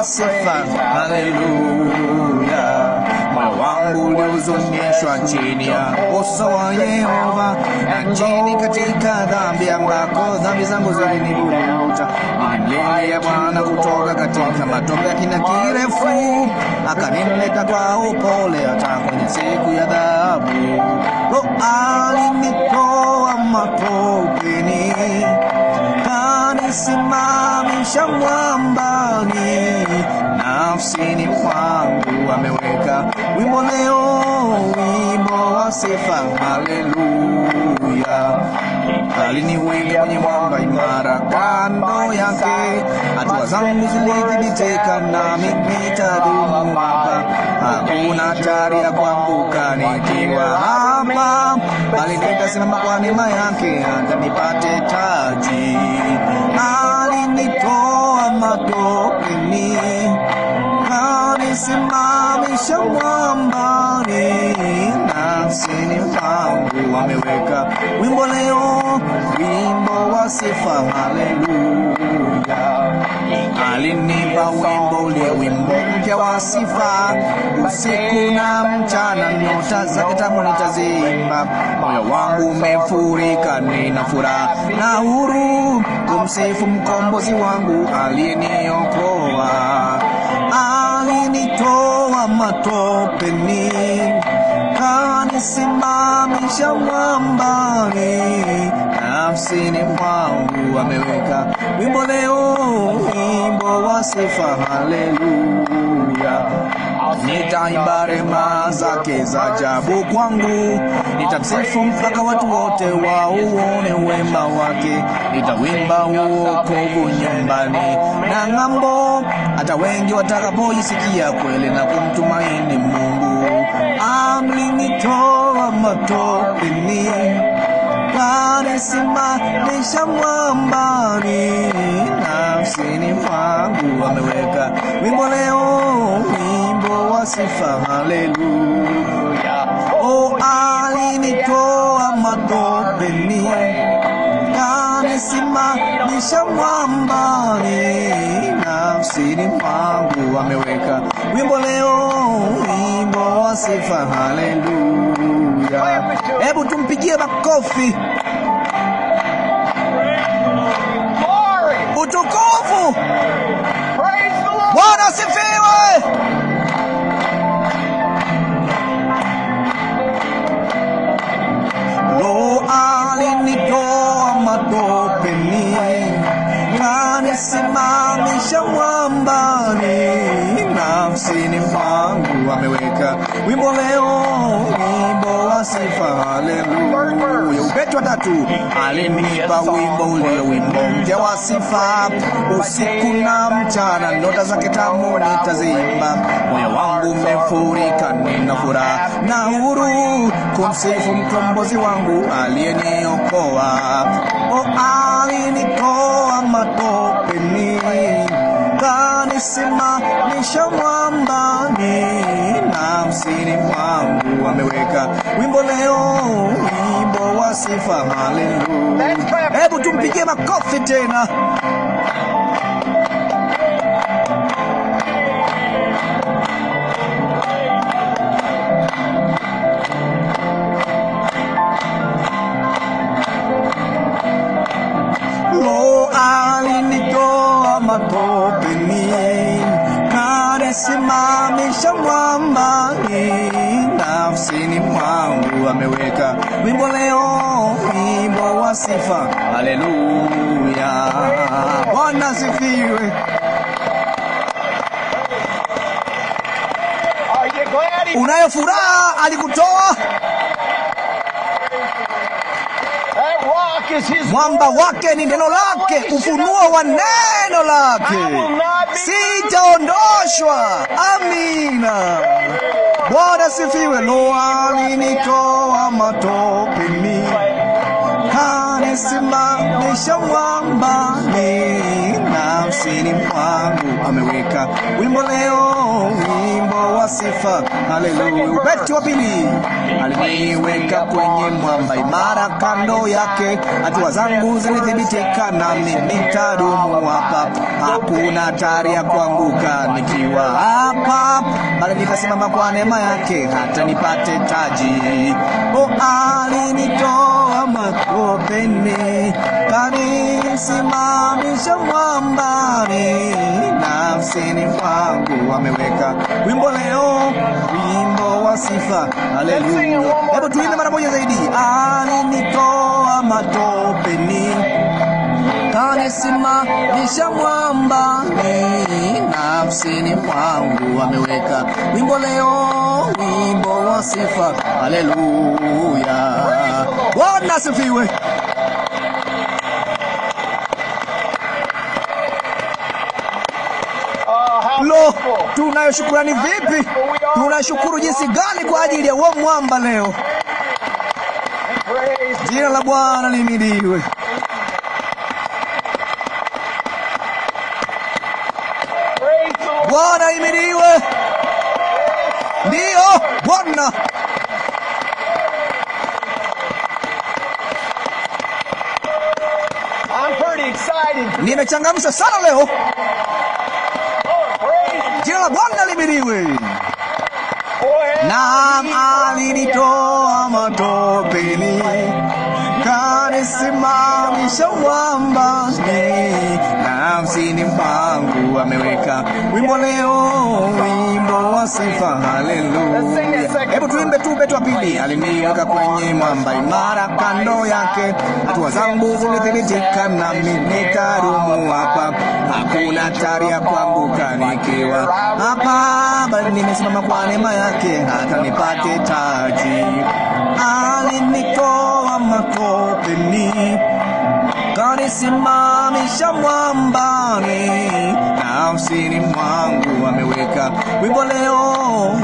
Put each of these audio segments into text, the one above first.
sifa. Haleluya. Moyo wangu uliozonyeshwa chini ya uso wa Yehova, na chini katika dhambi ambako dhambi zangu zilinivuruta. Nilimlilia Bwana kutoka katika matope ya kina kirefu, akanileta kwa upole hata kwenye siku ya adhabu. Alinitoa matopeni, kanisimamisha mwambani. Nafsini mwangu ameweka wimbo leo, wimbo wa sifa. Haleluya. Aliniweka kwenye mwamba imara, kando yake hatua zangu zilithibitika, nami nitadumu hapa. Hakuna hatari ya kuanguka nikiwa hapa, bali nitasimama kwa neema yake hata nipate taji. Alinitoa matopeni, kanisimamisha mwambani. Nafsini mwangu ameweka wimbo leo, wimbo wa sifa. Haleluya. Alinipa wimbo ule, wimbo mpya wa sifa. Usiku na mchana nyota zake tamu nitaziimba. Moyo wangu umefurika, nina furaha na huru kumsifu mkombozi wangu aliyeniokoa. Alinitoa matopeni, kanisimamisha mwambani. Nafsini mwangu ameweka wimbo leo, wimbo wa sifa. Haleluya. Nitaimba rehema zake za ajabu kwangu, nitamsifu mpaka watu wote wauone wema wake. Nitawimba wokovu nyumbani na ng'ambo, hata wengi watakapoisikia kweli na kumtumaini Mungu. Alinitoa matopeni, kanisimamisha mwambani. Nafsini mwangu ameweka wimbo leo, wimbo wa sifa. Haleluya. Alinitoa matopeni, kanisimamisha mwambani. Nafsini mwangu ameweka wimbo leo, wimbo wa sifa. Haleluya. Hebu tumpigie makofi. Utukufu. Bwana asifiwe. Lo, alinitoa matopeni, kanisimamisha mwambani. Nafsini mwangu ameweka wimbo leo, wimbo wa sifa. Haleluya. Ubeti wa 3. Alinipa wimbo ule, wimbo mpya wa sifa. Usiku na mchana nota zake tamu nitaziimba. Moyo wangu umefurika, nina furaha na huru kumsifu mkombozi wangu aliyeniokoa. Alinitoa matopeni, kanisimamisha mwambani. Nafsini mwangu ameweka wimbo leo, wimbo wa sifa. Haleluya. Hebu tumpigie makofi tena. Lo, alinitoa matopeni, kanisimamisha mwambani. Nafsini mwangu ameweka wimbo leo, wimbo wa sifa. Haleluya. Bwana asifiwe. Unayo furaha alikutoa? Mwamba wake ni neno lake, ufunuo wa neno lake. Sitaondoshwa. Amina. Bwana asifiwe. Lo, alinitoa matopeni, kanisimamisha mwambani. Nafsini mwangu ameweka wimbo leo, wimbo wa sifa. Haleluya. Beti wa pili, aliniweka kwenye mwamba imara, kando yake hatua zangu zilithibitika, nami nitadumu hapa, hakuna hatari ya kuanguka nikiwa hapa, bali nitasimama kwa neema yake hata nipate taji. O, alinitoa matopeni, kanisimamisha mwambani, nafsini mwangu ameweka wimbo leo, wimbo wa sifa. Haleluya. Hebu tuimbe mara moja zaidi. Alinitoa matopeni, kanisimamisha mwambani, nafsini mwangu ameweka wimbo leo, wimbo wa sifa. Haleluya. Bwana asifiwe. Lo, tunayo shukrani vipi! Tunashukuru jinsi gani kwa ajili ya huo mwamba leo. Jina la Bwana lihimidiwe. Bwana ahimidiwe. Ndiyo, Bwana. Nimechangamsha sana leo. Jina la Bwana lihimidiwe. Naam, alinitoa matopeni, kanisimamisha mwambani, nafsini mwangu ameweka wimbo leo, wimbo wa sifa. Haleluya. Hebu tuimbe tu beti wa pili. Aliniweka kwenye mwamba imara, kando yake hatua zangu zilithibitika, nami nitadumu hapa, hakuna hatari ya kuanguka nikiwa hapa, bali nimesimama kwa neema yake hata nipate taji. Alinitoa matopeni, kanisimamisha mwambani, nafsini mwangu ameweka wimbo leo,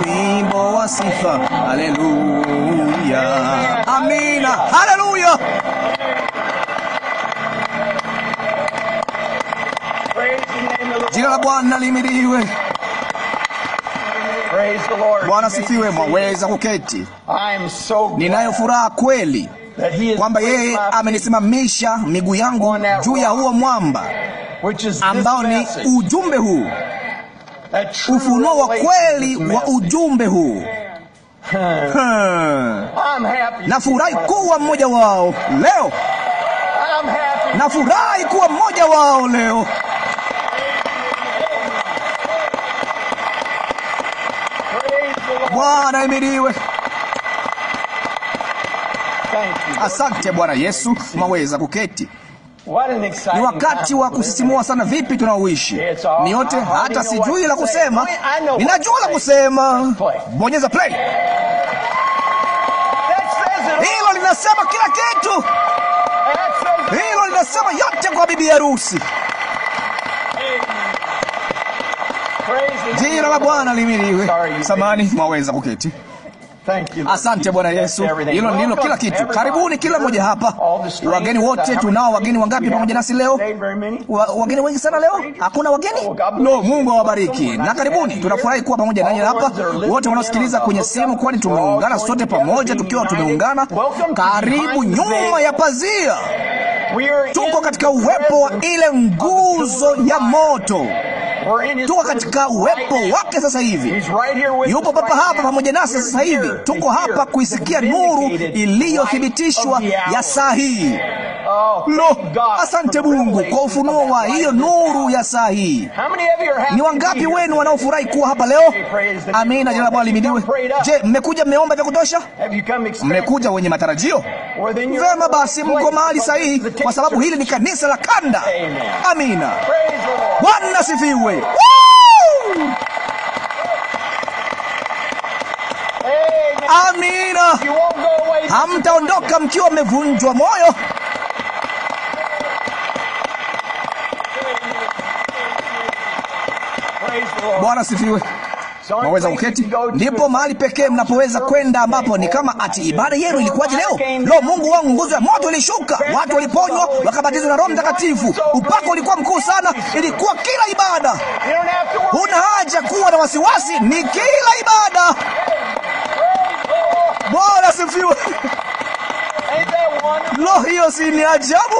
wimbo wa sifa. Haleluya. Amina. Haleluya. Jina la Bwana lihimidiwe. Bwana sifiwe. Mwaweza kuketi. Ninayo furaha kweli kwamba yeye amenisimamisha miguu yangu juu ya huo mwamba, ambao ni ujumbe huu, ufunuo wa kweli wa ujumbe huu. Nafurahi kuwa mmoja wao leo. Nafurahi kuwa mmoja wao leo. Bwana ahimidiwe. Asante Bwana Yesu. Mwaweza kuketi. Ni wakati wa kusisimua sana. Vipi tunaoishi ni yote, hata sijui la kusema. Ninajua la kusema. Bonyeza play. Hilo linasema kila kitu. Hilo linasema yote kwa bibi harusi. Jina la Bwana lihimidiwe. Samani, mwaweza kuketi. Asante Bwana Yesu. Hilo ndilo kila kitu. Karibuni kila mmoja hapa. Wageni wote, tunao wageni wangapi pamoja nasi leo? Wageni wengi sana leo. Hakuna wageni? No, Mungu awabariki. Na karibuni. Tunafurahi kuwa pamoja nanyi hapa. Wote wanaosikiliza kwenye simu, kwani tumeungana sote pamoja tukiwa tumeungana. Karibu nyuma ya pazia. Tuko katika uwepo wa ile nguzo ya moto. Tuko katika uwepo wake sasa hivi. Yupo papa hapa pamoja nasi sasa hivi. Tuko hapa kuisikia nuru iliyothibitishwa ya saa hii. Lo, asante Mungu kwa ufunuo wa hiyo nuru ya saa hii. Ni wangapi wenu wanaofurahi kuwa hapa leo? Amina. Jina la Bwana lihimidiwe. Je, mmekuja mmeomba vya kutosha? Mmekuja wenye matarajio? Vema basi, mko mahali sahihi, kwa sababu hili ni kanisa la kanda. Amina. Bwana sifiwe. Amina. Hamtaondoka mkiwa mmevunjwa moyo. Bwana sifiwe. Mwaweza kuketi. Ndipo mahali pekee mnapoweza kwenda ambapo ni kama ati ibada yenu ilikuwaje leo? Lo, Mungu wangu, nguzo ya moto ilishuka, watu waliponywa, wakabatizwa na Roho Mtakatifu. Upako ulikuwa mkuu sana. Ilikuwa kila ibada. Huna haja kuwa na wasiwasi, ni kila ibada. Bwana sifiwe. Lo, hiyo si ni ajabu?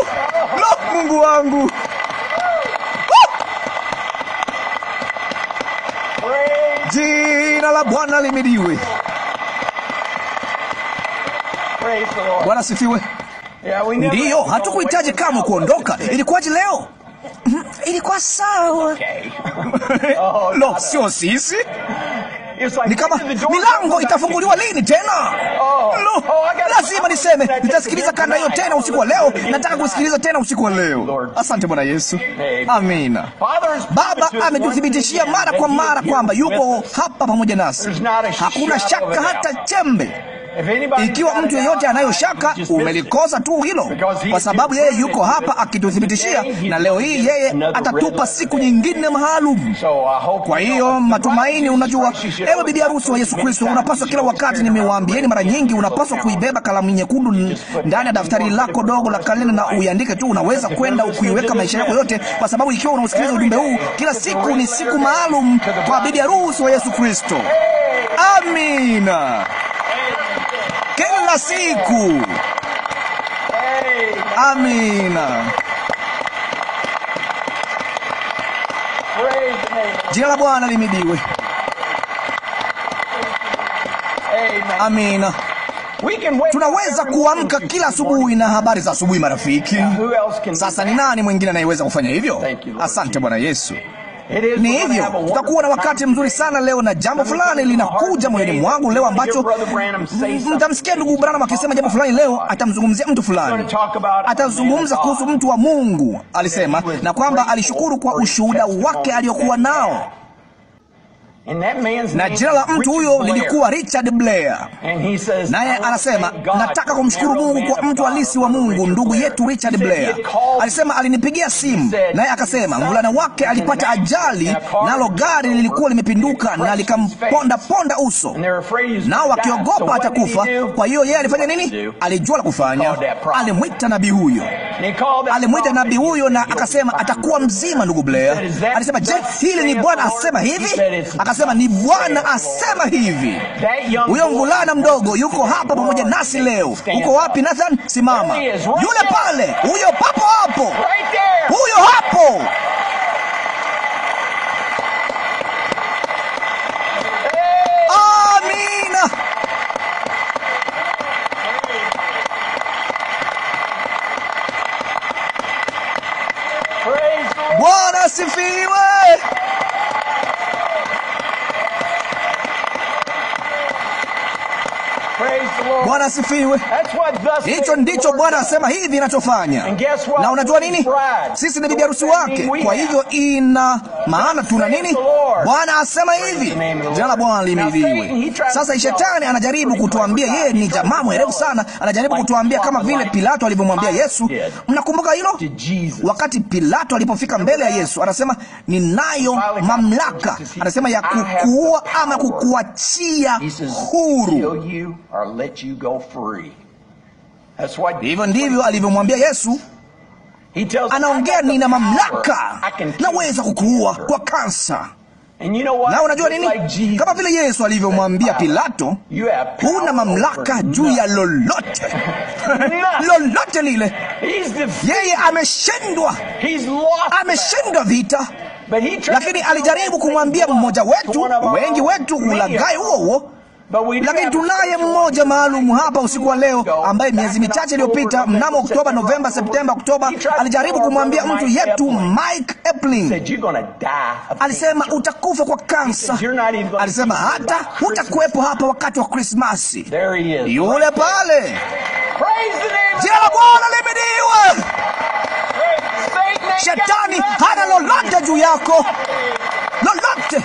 Lo, Mungu wangu. Jina la Bwana limidiwe. Bwana sifiwe. Ndiyo, hatukuhitaji kamwe kuondoka. Ilikuwaje leo? Ilikuwa sawa. Lo, sio sisi. Ni kama milango itafunguliwa lini tena? Lo, lazima niseme, nitasikiliza kanda hiyo tena usiku wa leo. Nataka kusikiliza tena usiku wa leo. Asante Bwana Yesu. Amina. Baba ametuthibitishia mara kwa mara kwamba yuko hapa pamoja nasi. Hakuna shaka hata chembe. Ikiwa mtu yeyote anayo shaka, umelikosa tu hilo, kwa sababu yeye yuko hapa akituthibitishia, na leo hii yeye atatupa siku nyingine maalum. Kwa hiyo matumaini, unajua, ewe bibi harusi wa Yesu Kristo, unapaswa kila wakati, nimewaambieni mara nyingi, unapaswa kuibeba kalamu nyekundu ndani ya daftari lako dogo la kalenda na uiandike tu. Unaweza kwenda kuiweka maisha yako yote, kwa sababu ikiwa unasikiliza ujumbe huu, kila siku ni siku maalum kwa bibi harusi wa Yesu Kristo. Amina. Kila siku. Amina. Jina la Bwana limidiwe. Amina. Tunaweza kuamka kila asubuhi na habari za asubuhi, marafiki. Sasa ni nani mwingine anayeweza kufanya hivyo? Asante Bwana Yesu. Ni hivyo, tutakuwa na wakati mzuri sana leo, na jambo fulani linakuja moyoni mwangu leo ambacho mtamsikia ndugu Branham akisema jambo fulani leo. Atamzungumzia mtu fulani, atazungumza kuhusu mtu wa Mungu, alisema, na kwamba alishukuru kwa ushuhuda wake aliokuwa nao. Na jina la mtu huyo lilikuwa Richard Blair. Naye anasema, nataka kumshukuru Mungu kwa mtu halisi wa Mungu, ndugu yetu Richard Blair. Alisema alinipigia simu, naye akasema mvulana wake alipata ajali, nalo gari lilikuwa limepinduka na likamponda uso, nao wakiogopa atakufa. Kwa hiyo yeye alifanya nini? Alijua la kufanya. Alimwita nabii huyo, na akasema atakuwa mzima, ndugu Blair. Alisema, je, hili ni Bwana asema hivi? Akasema, ni Bwana asema hivi. Huyo mvulana mdogo yuko hapa pamoja nasi leo. Uko wapi Nathan? Simama. Yule pale, huyo papo hapo, huyo hapo. Amina. Bwana asifiwe. Bwana asifiwe. Hicho ndicho Bwana asema hivi inachofanya. Na unajua nini? Sisi ni bibi harusi wake. Kwa hivyo ina maana tuna nini? Bwana asema hivi. Jina la Bwana lihimidiwe. Sasa Shetani anajaribu kutuambia yeye ni jamaa mwerevu sana. Anajaribu kutuambia kama vile Pilato alivyomwambia Yesu. Mnakumbuka hilo? Wakati Pilato alipofika mbele ya Yesu, anasema, ninayo mamlaka, anasema, ya kukuua ama kukuachia huru. Hivyo ndivyo alivyomwambia Yesu. Anaongea, nina mamlaka, naweza kukuua kwa kansa. Na unajua nini? Kama vile Yesu alivyomwambia Pilato, huna mamlaka juu ya lolote. Lolote lile. Yeye ameshindwa. Ameshindwa vita. Lakini alijaribu kumwambia mmoja wetu, wengi wetu ulaghai huo. Lakini tunaye mmoja maalum hapa usiku wa leo ambaye miezi michache iliyopita, mnamo Oktoba, Novemba, Septemba, Oktoba, alijaribu kumwambia mtu yetu Mike Epling. Alisema utakufa kwa kansa. Alisema hata hutakuwepo hapa wakati wa Krismasi. Yule pale. Jina la Bwana lihimidiwe. Shetani hana lolote juu yako. Lolote.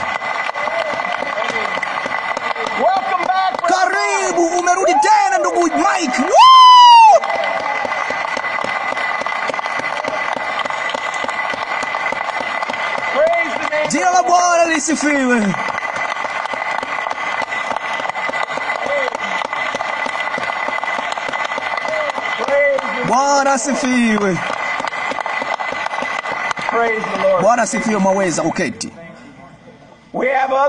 Karibu, umerudi tena ndugu Mike. Woo! Jina la Bwana lisifiwe. Bwana asifiwe. Bwana asifiwe. Mwaweza kuketi.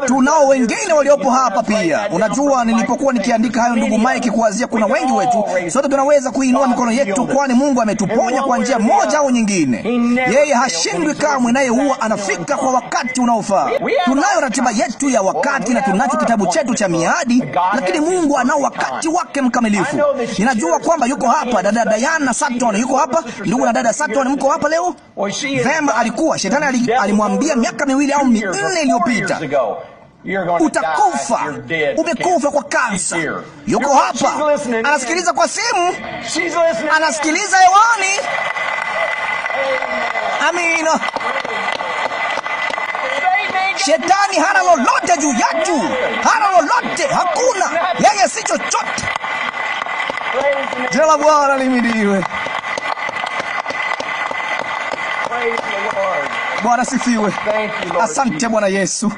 Tunao wengine waliopo hapa pia. Unajua, nilipokuwa nikiandika hayo, ndugu Mike, kuanzia kuna wengi wetu, sote tunaweza kuinua mikono yetu, kwani Mungu ametuponya kwa njia moja au nyingine. Yeye hashindwi kamwe, naye huwa anafika kwa wakati unaofaa. Tunayo ratiba yetu ya wakati na tunacho kitabu chetu cha miadi, lakini Mungu anao wakati wake mkamilifu. Ninajua kwamba yuko hapa dada Diana Sutton, yuko hapa. Ndugu na dada Sutton, mko hapa leo? Vema, alikuwa shetani alimwambia miaka 2 au 4 iliyopita, utakufa, umekufa kwa kansa. Yuko hapa, anasikiliza kwa simu, anasikiliza hewani. Amina. Shetani hana lolote juu yetu, hana lolote, hakuna. Yeye si chochote. Jina la Bwana lihimidiwe. Bwana sifiwe. Asante Bwana Yesu.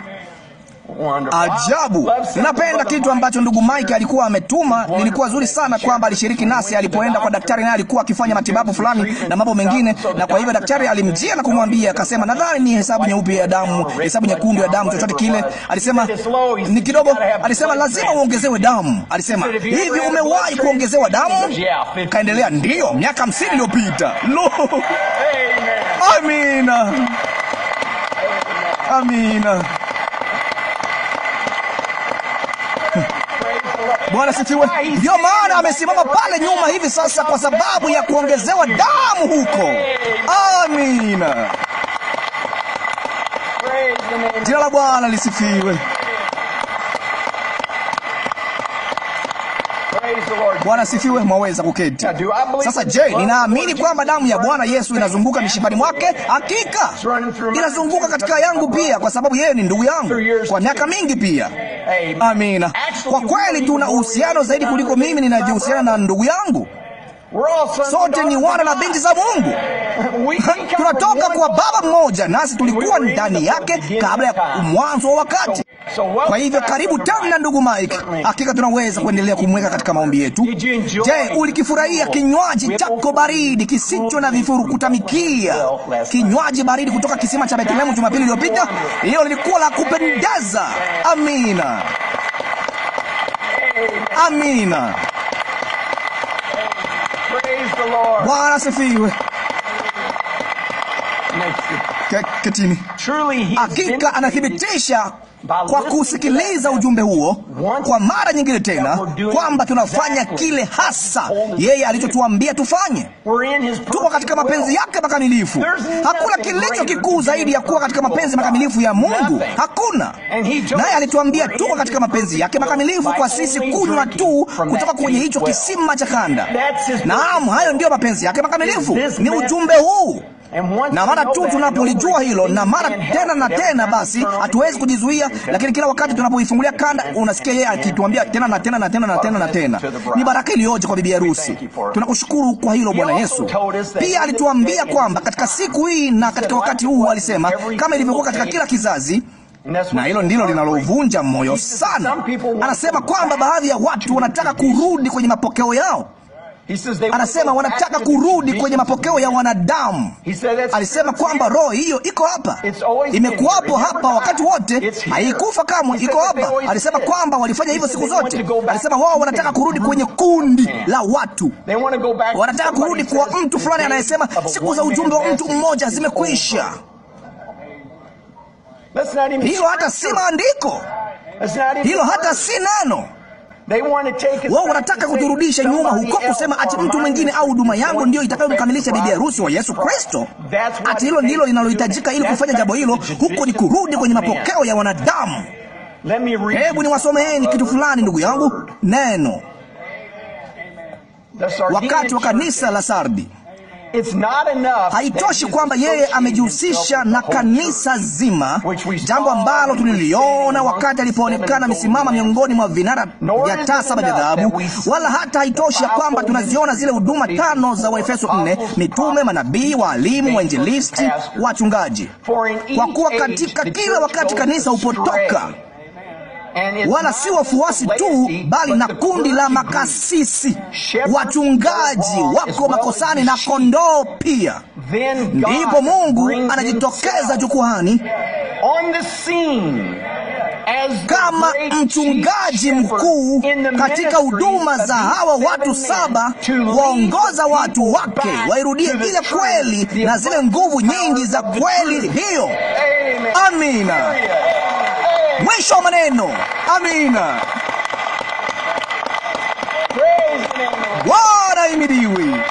Ajabu. Ninapenda kitu ambacho ndugu Mike alikuwa ametuma. Lilikuwa zuri sana kwamba alishiriki nasi alipoenda kwa daktari, naye alikuwa akifanya matibabu fulani na mambo mengine, na kwa hivyo daktari alimjia na kumwambia, akasema, nadhani ni hesabu nyeupe ya damu, hesabu nyekundu ya damu, chochote kile. Alisema ni kidogo. Alisema lazima uongezewe damu. Alisema, hivi umewahi kuongezewa damu? Kaendelea, ndio, miaka 50 iliyopita. Lo. Amina. Amina. Bwana sifiwe. Ndio maana amesimama pale nyuma hivi sasa kwa sababu ya kuongezewa damu huko. Amina. Jina la Bwana lisifiwe. Bwana sifiwe. Mwaweza kuketi. Sasa je, ninaamini kwamba damu ya Bwana Yesu inazunguka mishipani mwake? Hakika inazunguka katika yangu pia, kwa sababu yeye ni ndugu yangu kwa miaka mingi pia. Amina. Kwa kweli tuna uhusiano zaidi kuliko mimi ninavyohusiana na ndugu yangu. Sote ni wana na binti za Mungu. Tunatoka kwa baba mmoja, nasi tulikuwa ndani yake kabla ya mwanzo wa wakati. Kwa hivyo karibu tena ndugu Mike. Hakika tunaweza kuendelea kumweka katika maombi yetu. Je, ulikifurahia kinywaji chako baridi kisicho na vifuru kutamikia? Kinywaji baridi kutoka kisima cha Bethlehem Jumapili iliyopita? Hiyo lilikuwa la kupendeza. Amina. Amina. Bwana asifiwe. Ketini. Hakika anathibitisha kwa kusikiliza ujumbe huo kwa mara nyingine tena kwamba tunafanya kile hasa yeye alichotuambia tufanye. Tuko katika mapenzi yake makamilifu. Hakuna kilicho kikuu zaidi ya kuwa katika mapenzi makamilifu ya Mungu. Hakuna. Naye alituambia tuko katika mapenzi yake makamilifu kwa sisi kunywa tu kutoka kwenye hicho kisima cha kanda. Naam, hayo ndio mapenzi yake makamilifu. Ni ujumbe huu. Na mara tu tunapolijua hilo, na mara tena na tena, basi hatuwezi kujizuia. Lakini kila wakati tunapoifungulia kanda, unasikia yeye akituambia tena na tena na tena na tena na tena. Ni baraka iliyoje kwa bibi harusi. Tunakushukuru kwa hilo Bwana Yesu. Pia alituambia kwamba katika siku hii na katika wakati huu, alisema kama ilivyokuwa katika kila kizazi, na hilo ndilo linalovunja moyo sana. Anasema kwamba baadhi ya watu wanataka kurudi kwenye mapokeo yao. Anasema wanataka kurudi kwenye mapokeo ya wanadamu. Alisema kwamba roho hiyo iko hapa, imekuwapo hapa wakati wote, haikufa kamwe, iko hapa. Alisema kwamba walifanya hivyo siku zote. Alisema wao wanataka kurudi kwenye kundi la watu, wanataka kurudi kwa mtu fulani anayesema siku za ujumbe wa mtu mmoja zimekwisha. Hilo hata si maandiko, hilo hata si neno. Wao wanataka kuturudisha nyuma huko, kusema ati mtu mwingine au huduma yangu ndio itakayomkamilisha bibi harusi wa Yesu Kristo. Ati hilo ndilo linalohitajika ili kufanya jambo hilo. Huko ni kurudi kwenye mapokeo ya wanadamu. Hebu niwasomeeni kitu fulani ndugu yangu. Neno wakati wa kanisa la Sardi. Haitoshi kwamba yeye amejihusisha na kanisa zima, jambo ambalo tuliliona wakati alipoonekana misimama miongoni mwa vinara vya taa 7 vya dhahabu. Wala hata haitoshi ya kwamba tunaziona zile huduma 5 za Waefeso 4: mitume, manabii, waalimu, wainjilisti, wachungaji. Kwa kuwa katika kila wakati kanisa hupotoka. wala si wafuasi tu, bali na kundi la makasisi. Wachungaji wako makosani na kondoo pia. Ndipo Mungu anajitokeza jukwani kama mchungaji mkuu katika huduma za hawa watu 7, waongoza watu wake wairudie ile kweli na zile nguvu nyingi za kweli hiyo. Amina. Mwisho wa maneno. Amina. Bwana ahimidiwe.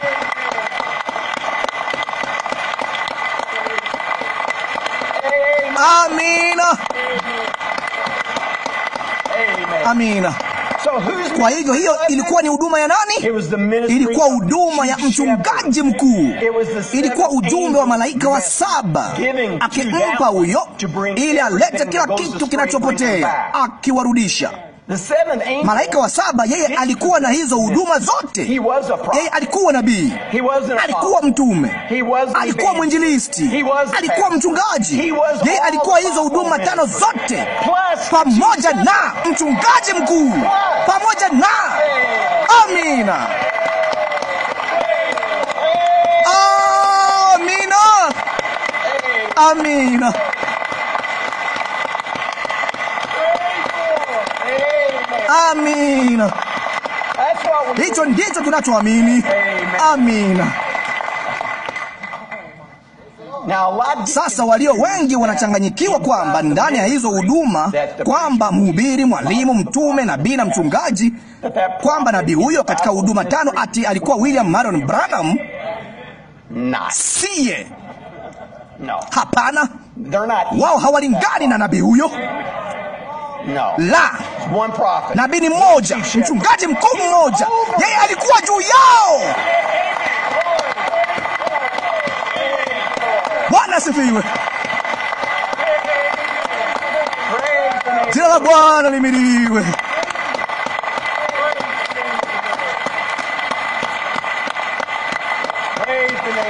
Amina. Amina. Kwa hivyo hiyo ilikuwa ni huduma ya nani? Ilikuwa huduma ya mchungaji mkuu. Ilikuwa ujumbe wa malaika wa 7 akimpa huyo ili alete kila kitu kinachopotea, akiwarudisha. Malaika wa 7, yeye alikuwa na hizo huduma zote. Yeye alikuwa nabii, alikuwa mtume, alikuwa mwinjilisti, alikuwa mchungaji. Yeye alikuwa hizo huduma 5 zote, pamoja na mchungaji mkuu, pamoja na. Amina. Amina. Amina. Amina. Hicho ndicho tunachoamini. Amina. Sasa walio wengi wanachanganyikiwa kwamba ndani ya hizo huduma, kwamba mhubiri, mwalimu, mtume, nabii na mchungaji, kwamba nabii huyo katika huduma 5 ati alikuwa William Marion Branham. Siye. Hapana. Wao hawalingani na nabii huyo. La, nabii ni mmoja, mchungaji mkuu mmoja. Yeye alikuwa juu yao. Bwana asifiwe. Jina la Bwana lihimidiwe.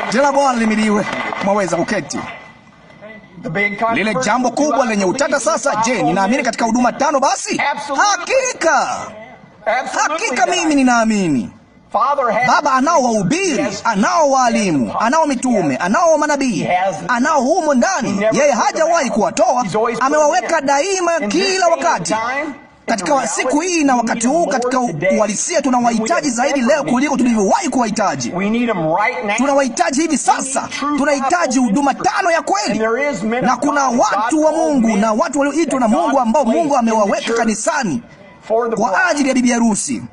Jina la Bwana lihimidiwe. Mwaweza kuketi. Lile jambo kubwa lenye utata sasa, je, ninaamini katika huduma 5 basi? Hakika mimi ninaamini. Baba anao wahubiri, anao walimu, anao mitume, anao manabii, anao humo ndani. Yeye hajawahi kuwatoa, amewaweka daima, kila wakati. Katika siku hii na wakati huu, katika uhalisia, tunawahitaji zaidi leo kuliko tulivyowahi kuwahitaji. Tunawahitaji hivi sasa. Tunahitaji huduma 5 ya kweli. Na kuna watu wa Mungu na watu walioitwa na Mungu ambao Mungu amewaweka kanisani kwa ajili ya bibi harusi.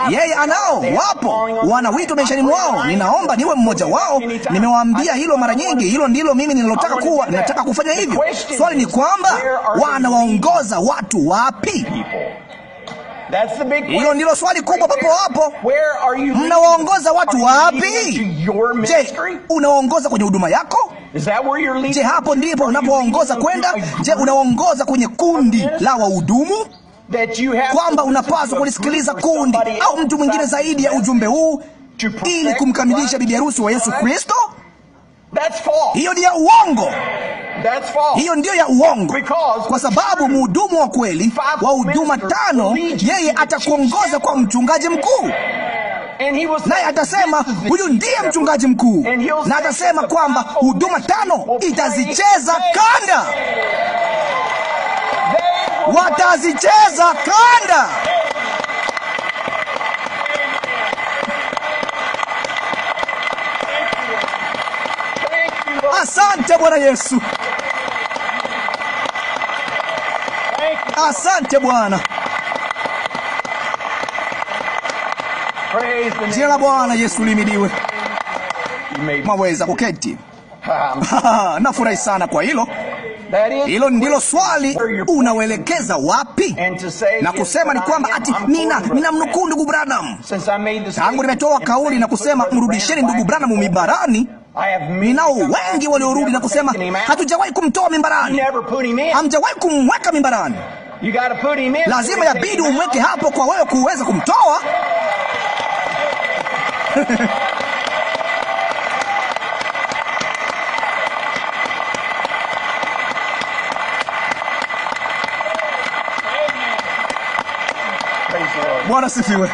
Yeye anao, wapo wanaoitwa maishani mwao. Ninaomba niwe mmoja wao. Nimewaambia hilo mara nyingi. Hilo ndilo mimi ninalotaka kuwa. Ninataka kufanya hivyo. Swali ni kwamba wanawaongoza watu wapi? Hilo ndilo swali kubwa papo hapo. Mnawaongoza watu wapi? Je, unawaongoza kwenye huduma yako? Je, hapo ndipo unapoongoza kwenda? Je, unaongoza kwenye kundi la wahudumu, kwamba unapaswa kulisikiliza kundi au mtu mwingine zaidi ya ujumbe huu ili kumkamilisha bibi harusi wa Yesu Kristo? Hiyo ni ya uongo. Hiyo ndiyo ya uongo, kwa sababu mhudumu wa kweli wa huduma 5, yeye atakuongoza kwa mchungaji mkuu, naye atasema huyu ndiye mchungaji mkuu, na atasema kwamba huduma 5 itazicheza kanda. Watazicheza kanda. Asante Bwana Yesu. Asante Bwana. Jina la Bwana Yesu lihimidiwe. Mwaweza kuketi. Nafurahi sana kwa hilo. Hilo ndilo swali, unawelekeza wapi? Na kusema ni kwamba ati ninamnukuu ndugu Branham. Tangu nimetoa kauli na kusema mrudisheni ndugu Branham mimbarani, ninao wengi waliorudi na kusema hatujawahi kumtoa mimbarani. Hamjawahi kumweka mimbarani. Lazima yabidi umweke hapo kwa wewe kuweza kumtoa. Bwana sifiwe.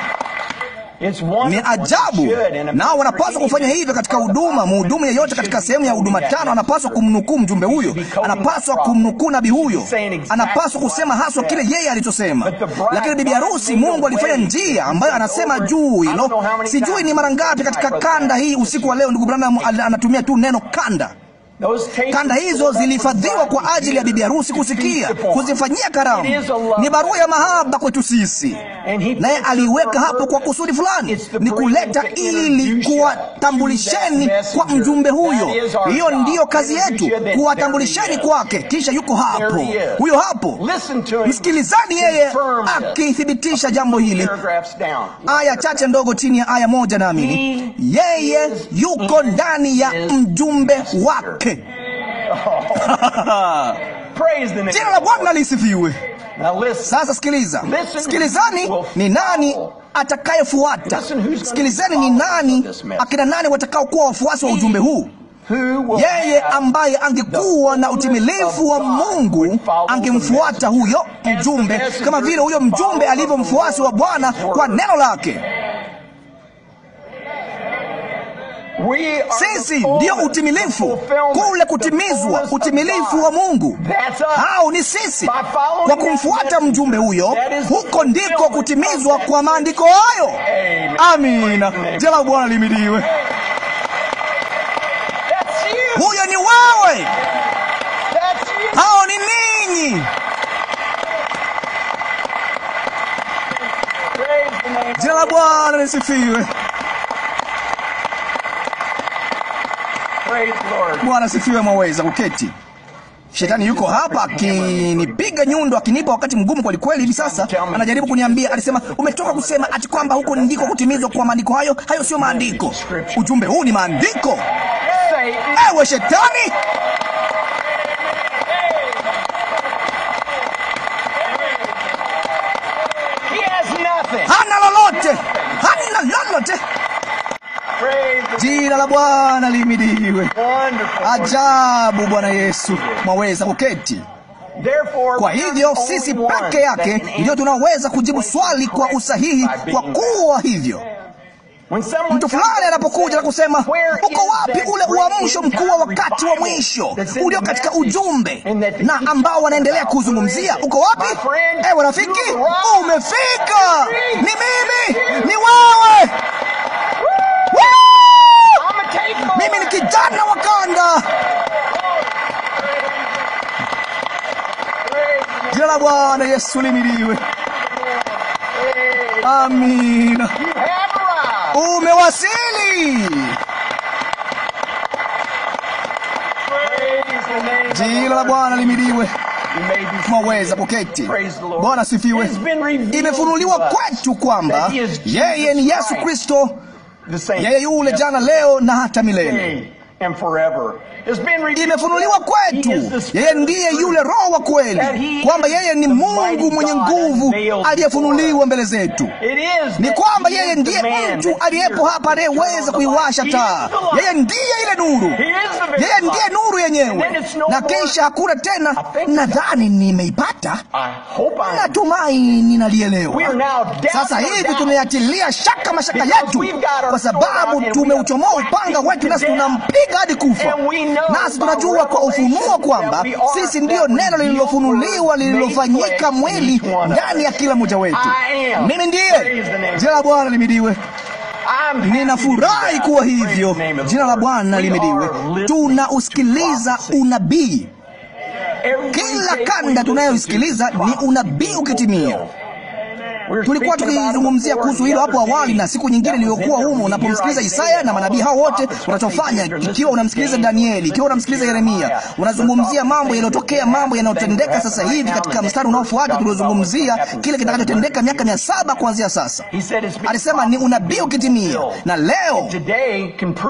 Ni ajabu. Nao wanapaswa kufanya hivyo katika huduma. Mhudumu yeyote katika sehemu ya huduma tano anapaswa kumnukuu mjumbe huyo, anapaswa kumnukuu nabii huyo, anapaswa kusema haswa kile yeye alichosema. Lakini bibi harusi, Mungu alifanya njia ambayo anasema juu hilo. Sijui ni mara ngapi katika kanda hii usiku wa leo ndugu Branham anatumia tu neno kanda. Kanda hizo zilihifadhiwa kwa ajili ya bibi harusi kusikia, kuzifanyia karamu. Ni barua ya mahaba kwetu sisi, naye aliweka hapo kwa kusudi fulani, ni kuleta ili kuwatambulisheni kwa mjumbe huyo. Hiyo ndiyo kazi yetu, kuwatambulisheni kwake. Kisha yuko hapo, huyo hapo, msikilizani yeye akithibitisha jambo hili. Aya chache ndogo chini ya aya moja, naamini yeye yuko ndani ya mjumbe wake. Jina la Bwana lisifiwe. Sasa sikiliza, sikilizani ni nani atakayefuata. Sikilizeni ni nani, akina nani watakao kuwa wafuasi wa ujumbe huu. Yeye ambaye angekuwa na utimilifu wa Mungu angemfuata huyo mjumbe, kama vile huyo mjumbe alivyo mfuasi wa Bwana kwa neno lake. Sisi ndio utimilifu, kule kutimizwa utimilifu wa Mungu. Hao ni sisi. Kwa kumfuata mjumbe huyo, huko ndiko kutimizwa kwa maandiko hayo. Amina. Jina la Bwana lihimidiwe. Huyo ni wewe. Hao ni ninyi. Jina la Bwana lisifiwe. Bwana sifiwe. Mwaweza kuketi. Shetani yuko hapa akinipiga nyundo, akinipa wakati mgumu kwa kweli. Hivi sasa anajaribu kuniambia, alisema umetoka kusema ati kwamba huko ndiko kutimizwa kwa maandiko hayo. Hayo sio maandiko. Ujumbe huu ni maandiko. Ewe Shetani, hana lolote, hana lolote. Jina la Bwana lihimidiwe. Ajabu, Bwana Yesu. Mwaweza kuketi. Kwa hivyo sisi peke yake ndio tunaweza kujibu swali kwa usahihi, kwa kuwa hivyo mtu fulani anapokuja na kusema, uko wapi ule uamsho mkuu wa wakati wa mwisho ulio katika ujumbe na ambao wanaendelea kuzungumzia? Uko wapi? Ewe rafiki, umefika. Ni mimi, ni wewe. Mimi ni kijana wa kanda. Jina la Bwana Yesu lihimidiwe. Amina. Umewasili. Jina la Bwana lihimidiwe. Mwaweza kuketi. Bwana sifiwe. Imefunuliwa kwetu kwamba yeye ni Yesu Kristo, yeye yule jana, leo na hata milele. Imefunuliwa kwetu yeye ndiye yule Roho wa kweli, kwamba yeye ni Mungu mwenye nguvu aliyefunuliwa mbele zetu. Ni kwamba yeye ndiye mtu aliyepo hapa anayeweza kuiwasha taa. Yeye ndiye ile nuru. Yeye ndiye nuru yenyewe. Na kisha hakuna tena. Nadhani nimeipata. Natumai ninalielewa. Sasa hivi tunayatilia shaka mashaka yetu, kwa sababu tumeuchomoa upanga wetu nasi tunampiga hadi kufa. Nasi tunajua kwa ufunuo kwamba sisi ndio neno lililofunuliwa, lililofanyika mwili ndani ya kila mmoja wetu. Mimi ndiye. Jina la Bwana lihimidiwe. Ninafurahi kuwa hivyo. Jina la Bwana lihimidiwe. Tunausikiliza unabii. Kila kanda tunayoisikiliza ni unabii ukitimia. Tulikuwa tukizungumzia kuhusu hilo hapo awali, na siku nyingine iliyokuwa humo. Unapomsikiliza Isaya na manabii hao wote, unachofanya, ikiwa unamsikiliza Danieli, ikiwa unamsikiliza Yeremia, unazungumzia mambo yaliyotokea, mambo yanayotendeka sasa hivi. Katika mstari unaofuata tuliozungumzia kile kitakachotendeka miaka 700 kuanzia sasa. Alisema ni unabii ukitimia, na leo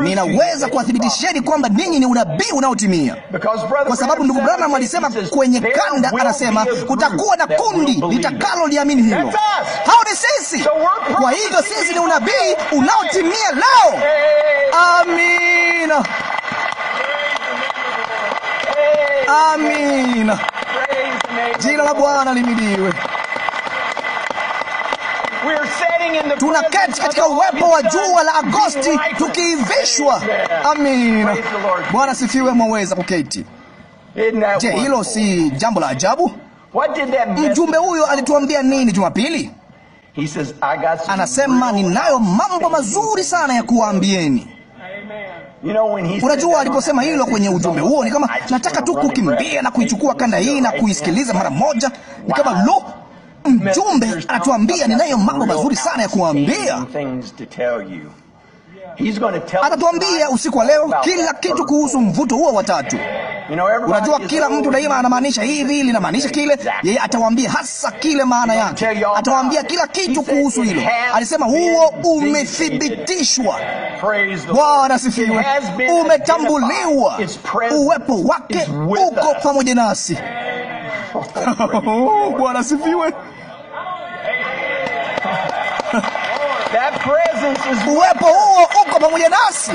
ninaweza kuwathibitisheni kwamba ninyi ni unabii unaotimia, kwa sababu ndugu Branham alisema kwenye kanda, anasema kutakuwa na kundi litakalo liamini hilo. Hao ni sisi. Kwa hivyo sisi ni unabii unaotimia leo. Amina. Amina. Jina la Bwana lihimidiwe. Tunaketi katika uwepo wa jua la Agosti tukiivishwa. Amina. Bwana sifiwe. Mwaweza kuketi. Je, hilo si jambo la ajabu? Mjumbe huyo alituambia nini Jumapili? Anasema, ninayo mambo mazuri sana ya kuwaambieni. Unajua, aliposema hilo kwenye ujumbe huo, ni kama nataka tu kukimbia na kuichukua kanda hii na kuisikiliza mara moja. Ni kama lo, mjumbe anatuambia ninayo mambo mazuri sana ya kuambia. Atatuambia usiku wa leo kila kitu kuhusu mvuto huo wa tatu. Unajua, kila mtu daima anamaanisha hivi, linamaanisha kile. Yeye atawaambia hasa kile maana yake. Atawaambia kila kitu kuhusu hilo. Alisema huo umethibitishwa. Bwana sifiwe. Umetambuliwa. Uwepo wake uko pamoja nasi. Bwana sifiwe. Uwepo huo uko pamoja nasi.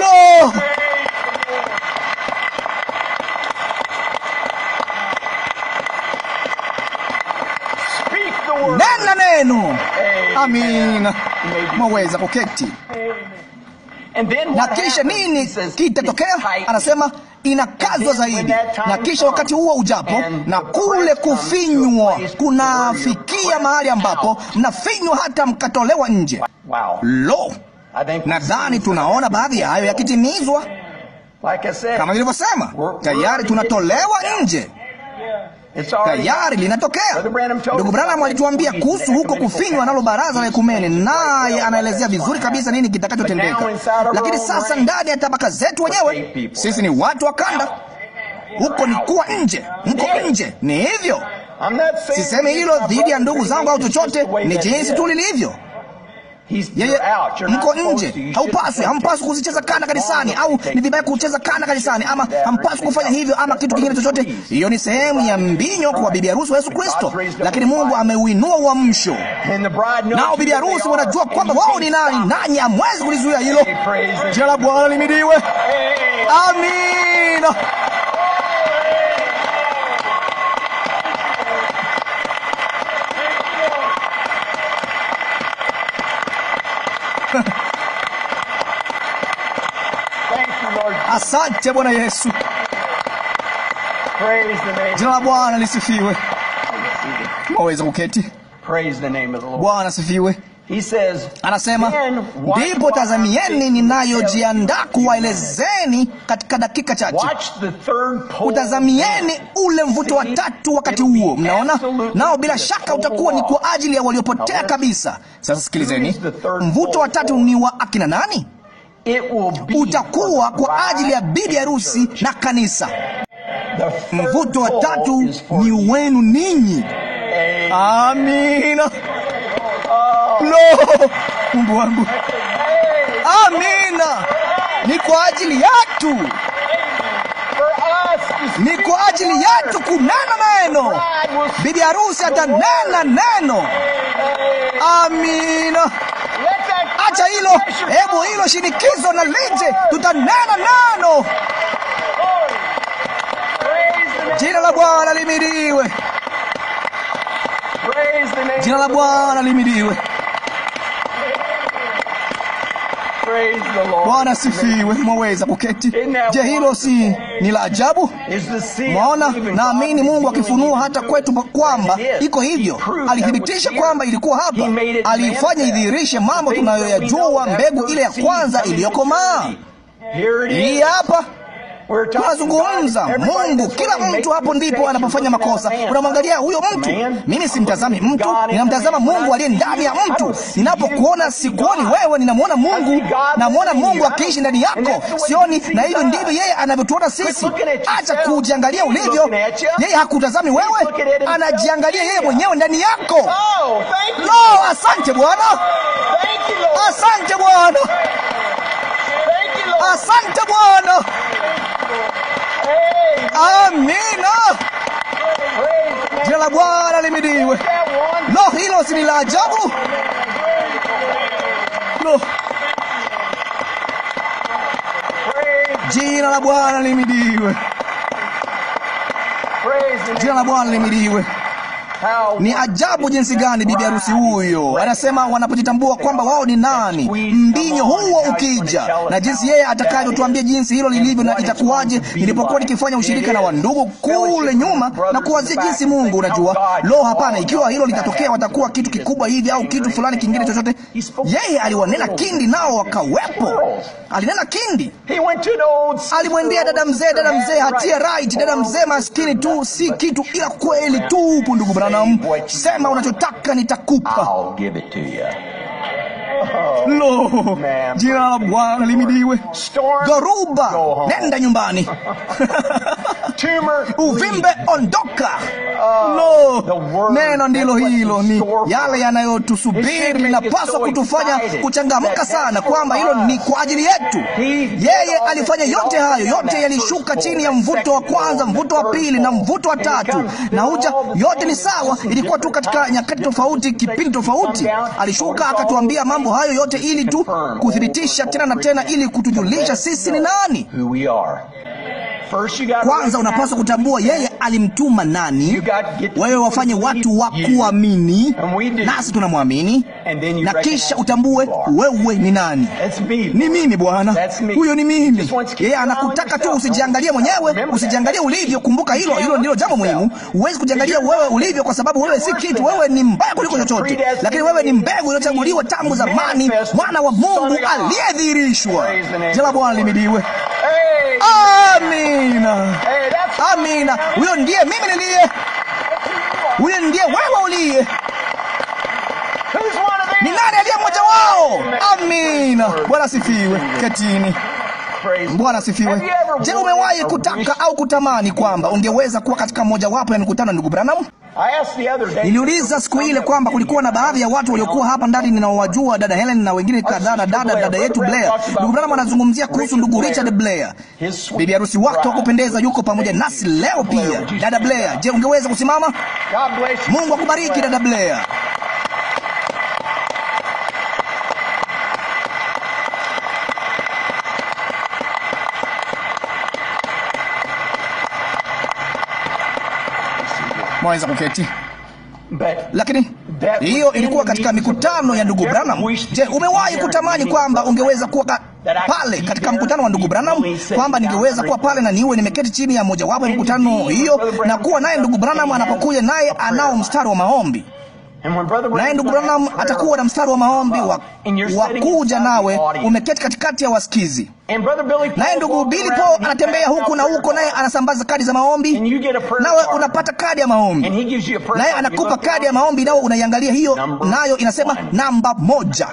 Lo! Nena neno. Amina. Mwaweza kuketi. Na kisha nini kitatokea? Anasema inakazwa zaidi. Na kisha wakati huo ujapo, na kule kufinywa kunafikia mahali ambapo mnafinywa hata mkatolewa nje. Lo! Nadhani tunaona baadhi ya hayo yakitimizwa. Kama nilivyosema, tayari tunatolewa nje. Tayari linatokea. Ndugu Branham alituambia kuhusu huko kufinywa nalo baraza la ekumene, naye anaelezea vizuri kabisa nini kitakachotendeka. Lakini sasa ndani ya tabaka zetu wenyewe, sisi ni watu wa kanda. Huko ni kuwa nje. Mko nje. Ni hivyo. Sisemi hilo dhidi ya ndugu zangu au chochote. Ni jinsi tu lilivyo. Yeye mko nje. Hampaswi kuzicheza kanda kanisani, au ni vibaya kucheza kanda kanisani, ama hampaswi kufanya hivyo ama kitu kingine chochote. Hiyo ni sehemu ya mbinyo kwa bibi harusi wa Yesu Kristo. Lakini Mungu ameuinua uamsho. Nao bibi harusi wanajua kwamba wao ni nani, nanyi hamwezi kulizuia hilo. Jina la Bwana limidiwe. Amina. Asante Bwana Yesu. Jina la Bwana lisifiwe. Mwaweza kuketi. Bwana sifiwe. Anasema, ndipo tazamieni ninayojiandaa kuwaelezeni katika dakika chache. Utazamieni ule mvuto wa tatu wakati huo. Mnaona? Nao bila shaka utakuwa ni kwa ajili ya waliopotea kabisa. Sasa sikilizeni. Mvuto wa tatu ni wa akina nani? Utakuwa kwa ajili ya bibi harusi na kanisa. Mvuto wa tatu ni wenu ninyi. Amina. Lo, Mungu wangu. Amina. Ni kwa ajili yetu. Ni kwa ajili yetu kunena neno. Bibi harusi atanena neno. Amina. Acha hilo. Hebu hilo shinikizo na lije. Tutanena neno. Jina la Bwana limidiwe. Jina la Bwana limidiwe. Bwana sifiwe. Mwaweza kuketi. Je, hilo si ni la ajabu? Mwaona, naamini Mungu akifunua hata kwetu kwamba iko hivyo. Alithibitisha kwamba ilikuwa hapa. Alifanya idhihirishe mambo tunayoyajua, mbegu ile ya kwanza iliyokomaa. Hii hapa. Tunazungumza Mungu. Kila mtu hapo ndipo anapofanya makosa. Unamwangalia huyo mtu. Mimi simtazami mtu, ninamtazama Mungu aliye ndani ya mtu. Ninapokuona sikuoni wewe, ninamwona Mungu. Namwona Mungu akiishi ndani yako. Sioni, na hivyo ndivyo yeye anavyotuona sisi. Acha kujiangalia ulivyo. Yeye hakutazami wewe, anajiangalia yeye mwenyewe ndani yako. Lo, asante Bwana. Asante Bwana. Asante Bwana. Amina. Jina la Bwana limidiwe. Lo, hilo si la ajabu? Lo. Jina la Bwana limidiwe. Jina la Bwana lihimidiwe. Ni ajabu jinsi gani bibi harusi huyo anasema wanapojitambua kwamba wao ni nani, mbinyo huo ukija, na jinsi yeye atakavyotuambia jinsi hilo lilivyo na itakuwaje. Nilipokuwa nikifanya ushirika na wandugu kule nyuma na kuwazia jinsi Mungu, unajua, lo, hapana, ikiwa hilo litatokea watakuwa kitu kikubwa hivi au kitu fulani kingine chochote. Yeye aliwanena kindi nao wakawepo. Alinena kindi. Alimwendea dada mzee hatia right, dada mzee maskini tu, si kitu ila kweli tu. Ndugu Branham, sema unachotaka nitakupa. Lo, jina la Bwana lihimidiwe. Garuba, nenda nyumbani. Uvimbe, ondoka. Lo, neno ndilo hilo. Ni yale yanayotusubiri. Linapaswa kutufanya kuchangamka sana kwamba hilo ni kwa ajili yetu. Yeye alifanya yote hayo. Yote yalishuka chini ya mvuto wa kwanza, mvuto wa pili na mvuto wa tatu. Na huja yote ni sawa. Ilikuwa tu katika nyakati tofauti, kipindi tofauti. Alishuka akatuambia mambo hayo yote ili tu kuthibitisha tena na tena, ili kutujulisha sisi ni nani. Kwanza unapaswa kutambua yeye alimtuma nani. Wewe wafanye watu wa kuamini, nasi tunamwamini, na kisha utambue wewe ni nani. Ni mimi Bwana, huyo ni mimi. Yeye anakutaka tu usijiangalie mwenyewe, usijiangalie ulivyo. Kumbuka hilo ndilo jambo muhimu. Huwezi kujiangalia wewe ulivyo, kwa sababu wewe si kitu. Wewe ni mbaya kuliko chochote, lakini wewe ni mbegu iliyochaguliwa tangu zamani, mwana wa Mungu aliyedhihirishwa. Jina la Bwana lihimidiwe. Amina. Amina. Huyo ndiye mimi niliye. Huyo ndiye wewe uliye. Ni nani aliye mmoja wao? Amina. Bwana asifiwe. Ketini. Bwana asifiwe. Je, umewahi kutaka au kutamani kwamba ungeweza kuwa katika mmoja wapo ya mikutano ndugu Branham? Niliuliza siku ile kwamba kulikuwa na baadhi ya watu waliokuwa hapa ndani ninaowajua, dada Helen na wengine kadhaa, na dada yetu Blair. Ndugu Branham anazungumzia kuhusu ndugu Richard Blair. Bibi harusi wake wa kupendeza yuko pamoja nasi leo pia. Dada Blair, je, ungeweza kusimama? Mungu akubariki dada Blair. Mwaweza kuketi. Lakini hiyo ilikuwa katika mikutano ya ndugu Branham. Je, umewahi kutamani kwamba ungeweza kuwa pale katika mkutano wa ndugu Branham, kwamba ningeweza kuwa pale na niwe nimeketi chini ya mojawapo ya mikutano hiyo na kuwa naye ndugu Branham anapokuja, naye anao mstari wa maombi, naye ndugu Branham atakuwa na mstari wa maombi wa kuja, nawe umeketi katikati ya wasikizi, naye ndugu Billy Paul anatembea huku na huko, naye anasambaza kadi za maombi, nawe unapata kadi ya maombi, naye anakupa kadi ya maombi, nawe unaiangalia hiyo, nayo inasema namba 1.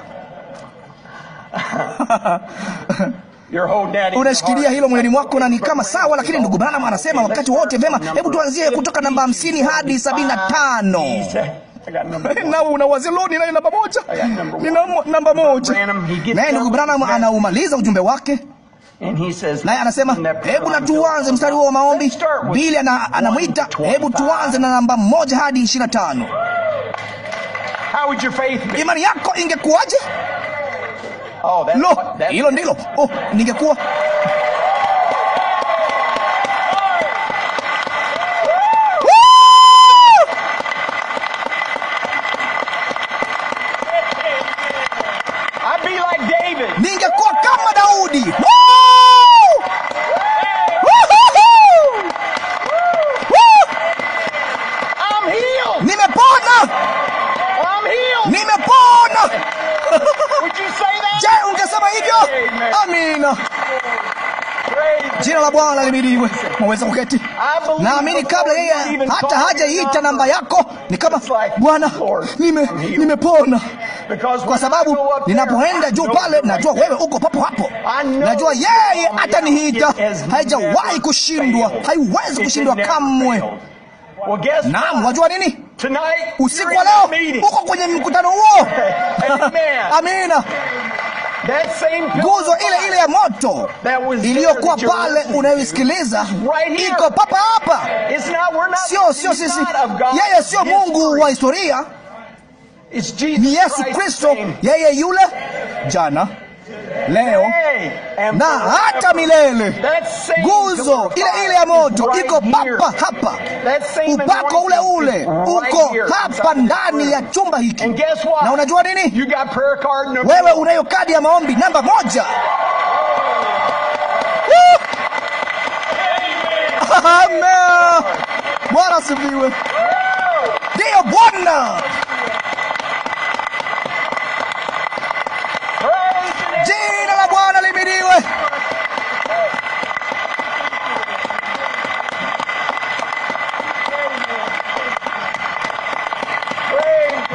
Unashikilia hilo moyoni mwako na ni kama sawa, lakini ndugu Branham anasema wakati wote, vema, hebu tuanzie kutoka namba 50 hadi 75. Na unawazia loni na namba 1. Nina namba 1. Naye ndugu Branham anaumaliza ujumbe wake, naye anasema hebu na tuanze mstari wa maombi. Bili anamwita, hebu tuanze na namba 1 hadi 25. Imani yako ingekuwaje? Lo, hilo ndilo. Oh, ningekuwa ningekuwa kama Daudi. Nimepona. Nimepona. Je, ungesema hivyo? Amina. Jina la Bwana lihimidiwe. Mwaweza kuketi. Naamini kabla yeye hata hajaita namba yako, ni kama Bwana, nimepona. Kwa sababu ninapoenda juu pale, najua wewe uko papo hapo. Najua yeye ataniita. Haijawahi kushindwa. Haiwezi kushindwa kamwe. Naam, wajua nini? Usiku wa leo uko kwenye mkutano huo. Amina. Nguzo ile ya moto iliyokuwa pale unayoisikiliza iko papa hapa. Sio sisi. Yeye sio Mungu wa historia. Ni Yesu Kristo, yeye yule jana leo na hata milele. Nguzo ile ya moto iko papa hapa. Upako ule uko hapa ndani ya chumba hiki. Na unajua nini? Wewe unayo kadi ya maombi namba 1. Amen. Bwana asifiwe. Ndiyo Bwana. Jina la Bwana lihimidiwe.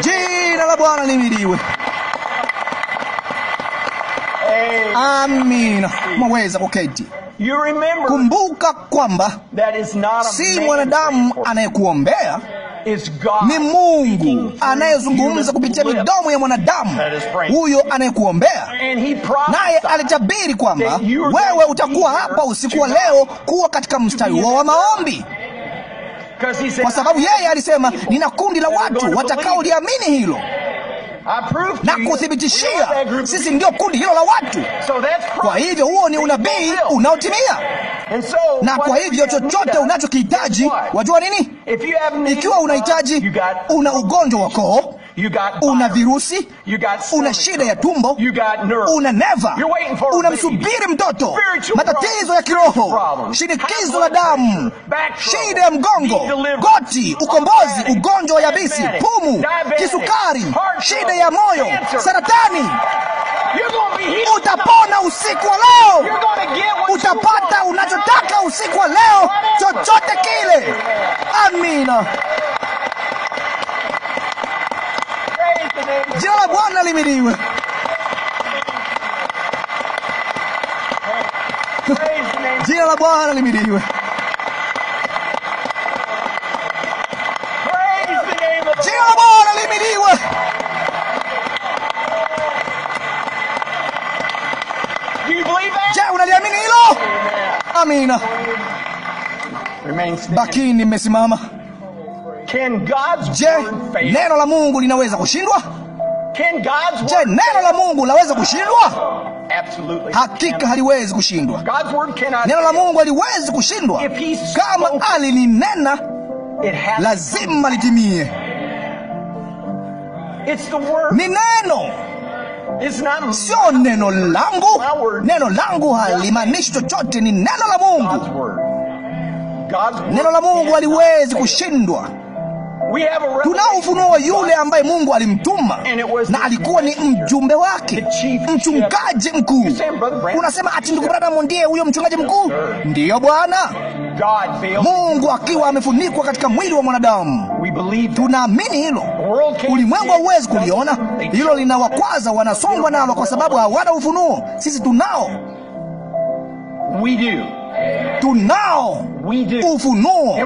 Jina la Bwana lihimidiwe. Amina. Mwaweza kuketi. Kumbuka kwamba si mwanadamu anayekuombea, ni Mungu anayezungumza kupitia midomo ya mwanadamu huyo anayekuombea. Naye alitabiri kwamba wewe utakuwa hapa usiku wa leo kuwa katika mstari wa maombi, kwa sababu yeye alisema, nina kundi la watu watakaoliamini hilo. Na kuthibitishia sisi ndio kundi hilo la watu. Kwa hivyo huo ni unabii unaotimia. Na kwa hivyo chochote unachokihitaji, wajua nini? Ikiwa unahitaji, una ugonjwa wa koo, una virusi, una shida ya tumbo, una neva, unamsubiri mtoto, matatizo ya kiroho, shinikizo la damu, shida ya mgongo, goti, ukombozi, ugonjwa wa yabisi, pumu, kisukari, shida ya moyo, saratani, utapona usiku wa leo. Utapata unachotaka usiku wa leo, chochote kile. Amina. Jina la Bwana lihimidiwe. Jina la Bwana lihimidiwe. Jina la Bwana lihimidiwe. Je, unaliamini hilo? Amina. Bakini mmesimama. Je, neno la Mungu linaweza kushindwa? Je, neno la Mungu laweza kushindwa? Hakika haliwezi kushindwa. Neno la Mungu haliwezi kushindwa. Kama alilinena, lazima litimie. Ni neno, sio neno langu. Neno langu halimaanishi chochote, ni neno la Mungu. Neno la Mungu haliwezi kushindwa. Tunao ufunuo wa yule ambaye Mungu alimtuma, na alikuwa ni mjumbe wake, mchungaji mkuu. Unasema ati ndugu Branham ndiye huyo mchungaji mkuu? Ndiyo Bwana. Mungu akiwa amefunikwa katika mwili wa mwanadamu. Tunaamini hilo. Ulimwengu hauwezi kuliona hilo, linawakwaza, wanasongwa nalo kwa sababu hawana ufunuo. Sisi tunao. Tunao ufunuo,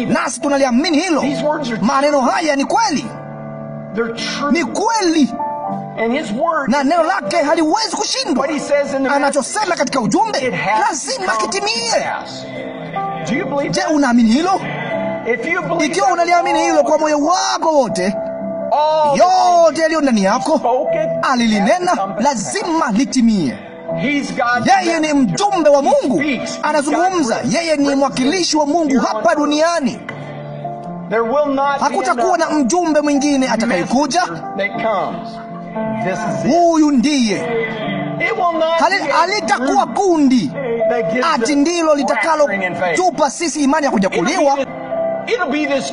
nasi tunaliamini hilo. Maneno haya ni kweli, ni kweli, na neno lake haliwezi kushindwa. Anachosema katika ujumbe lazima kitimie. Je, unaamini hilo? Ikiwa unaliamini hilo kwa moyo wako wote, yote yaliyo ndani yako, alilinena, lazima litimie. Yeye ni mjumbe wa Mungu, anazungumza. Yeye ni mwakilishi wa Mungu hapa duniani. Hakutakuwa na mjumbe mwingine atakayekuja. Huyu ndiye. Halitakuwa kundi ati ndilo litakalo tupa sisi imani ya kunyakuliwa.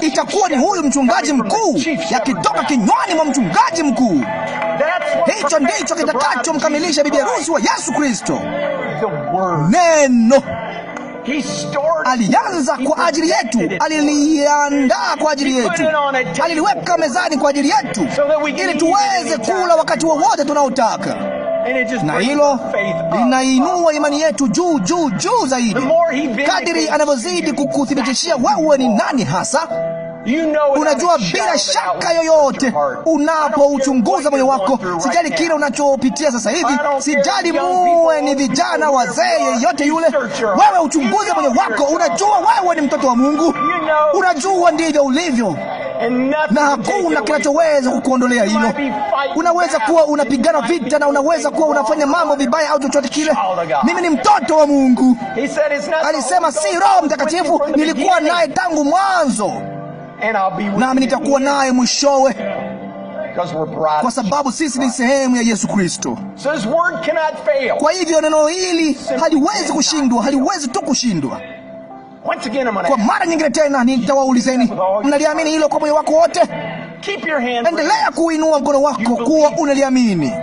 Itakuwa ni huyu mchungaji mkuu, yakitoka kinywani mwa mchungaji mkuu. Hicho ndicho kitakachomkamilisha bibi harusi wa Yesu Kristo. Neno alianza kwa ajili yetu, aliliandaa kwa ajili yetu, aliliweka mezani kwa ajili yetu, ili tuweze kula wakati wowote tunaotaka. Na hilo linainua imani yetu juu zaidi. Kadiri anavyozidi kukuthibitishia wewe ni nani hasa, unajua bila shaka yoyote, unapouchunguza moyo wako. Sijali kile unachopitia sasa hivi, sijali muwe ni vijana, wazee, yeyote yule, wewe uchunguze moyo wako. Unajua wewe ni mtoto wa Mungu, unajua ndivyo ulivyo. na hakuna kinachoweza kukuondolea hilo. Unaweza kuwa unapigana vita na unaweza kuwa unafanya mambo vibaya au chochote kile. Mimi ni mtoto wa Mungu. Alisema si Roho Mtakatifu, nilikuwa naye tangu mwanzo, nami nitakuwa naye mwishowe, kwa sababu sisi ni sehemu ya Yesu Kristo. Kwa hivyo neno hili haliwezi kushindwa, haliwezi tu kushindwa. Kwa mara nyingine tena nitawaulizeni, mnaliamini hilo kwa moyo wako wote? Endelea kuinua mkono wako kuwa unaliamini.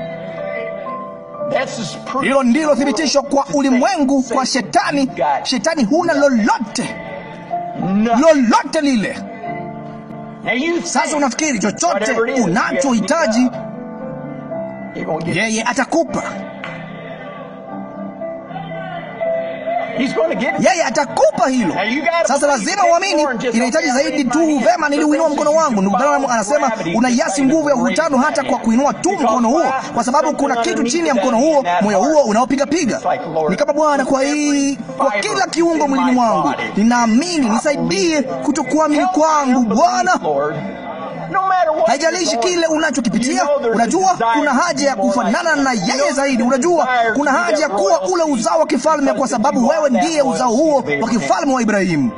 Hilo ndilo thibitisho kwa ulimwengu, kwa shetani. Shetani huna lolote lile. Sasa unafikiri chochote unachohitaji yeye atakupa. Yeye atakupa hilo. Sasa lazima uamini. Inahitaji zaidi tu. Vema, niliuinua mkono wangu. Ndugu Branham anasema unaiasi nguvu ya uvutano hata kwa kuinua tu mkono huo, kwa sababu kuna kitu chini ya mkono huo, moyo huo unaopiga piga. Ni kama Bwana, kwa kila kiungo mwilini mwangu ninaamini, nisaidie kutokuamini kwangu Bwana. Haijalishi kile unachokipitia. Unajua kuna haja ya kufanana na yeye zaidi. Unajua kuna haja ya kuwa ule uzao wa kifalme, kwa sababu wewe ndiye uzao huo wa kifalme wa Ibrahimu.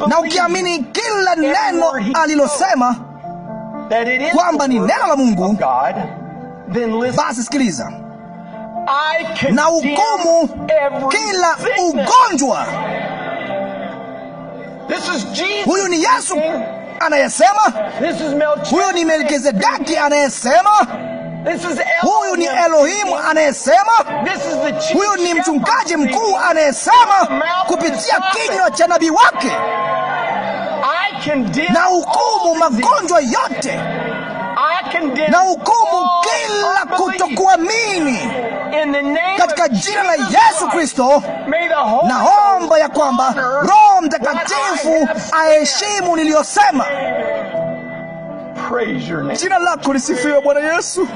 Na ukiamini kila neno alilosema kwamba ni neno la Mungu, basi sikiliza, na hukumu kila ugonjwa. Huyu ni Yesu anayesema. Huyu ni Melkizedeki anayesema. Huyu ni Elohimu anayesema. Huyu ni mchungaji mkuu anayesema kupitia kinywa cha nabii wake. Na hukumu magonjwa yote, na hukumu kila kutokuamini katika jina la Yesu Kristo. Naomba ya kwamba Roho Mtakatifu aheshimu niliyosema. Jina lako lisifiwe, Bwana Yesu.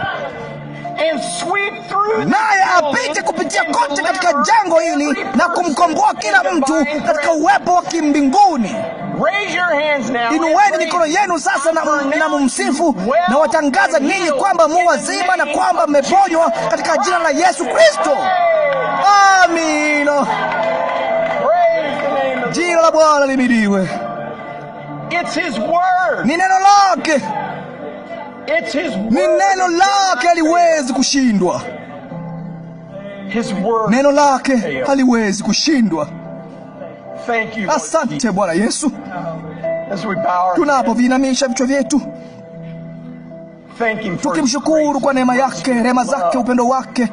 Naye apite kupitia kote katika jengo hili na kumkomboa kila mtu katika uwepo wa kimbinguni. Inueni mikono yenu sasa na mumsifu na watangaza ninyi kwamba mu wazima na kwamba mmeponywa katika jina la Yesu Kristo. Amina. Jina la Bwana lihimidiwe. Ni neno lake. Ni neno lake, haliwezi kushindwa. Neno lake haliwezi kushindwa. Asante Bwana Yesu. Tunapovinamisha vichwa vyetu, tukimshukuru kwa neema yake, rehema zake, upendo wake,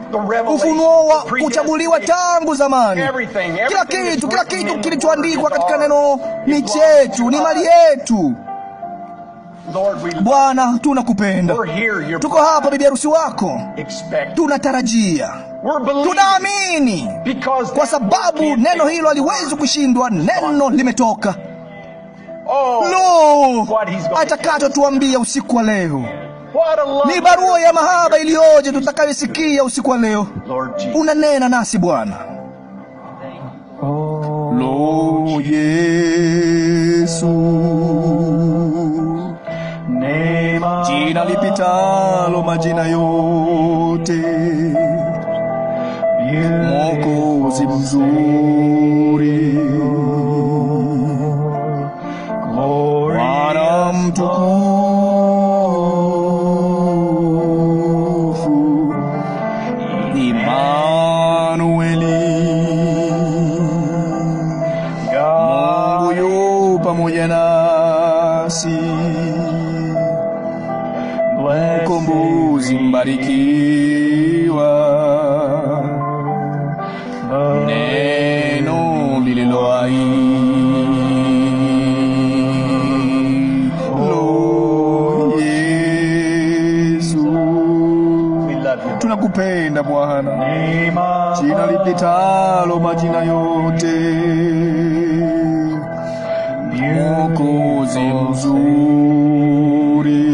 ufunuo wa kuchaguliwa tangu zamani. Kila kitu kilichoandikwa katika neno ni chetu, ni mali yetu. Bwana, tunakupenda. Tuko hapa bibi harusi wako. Tunatarajia, tunaamini, kwa sababu neno hilo haliwezi kushindwa. Neno limetoka. Lo, atakacho tuambia usiku wa leo ni barua ya mahaba iliyoje tutakayosikia usiku wa leo. Unanena nasi Bwana. Lo, Yesu, jina lipitalo majina yote, Mwokozi mzuri, Bwana mtukufu, Imanueli, Mungu yu pamoja nasi, Mkombozi mbarikiwa, neno lililo hai. Lo, Yesu, tunakupenda Bwana. Jina lipitalo majina yote, Mwokozi mzuri,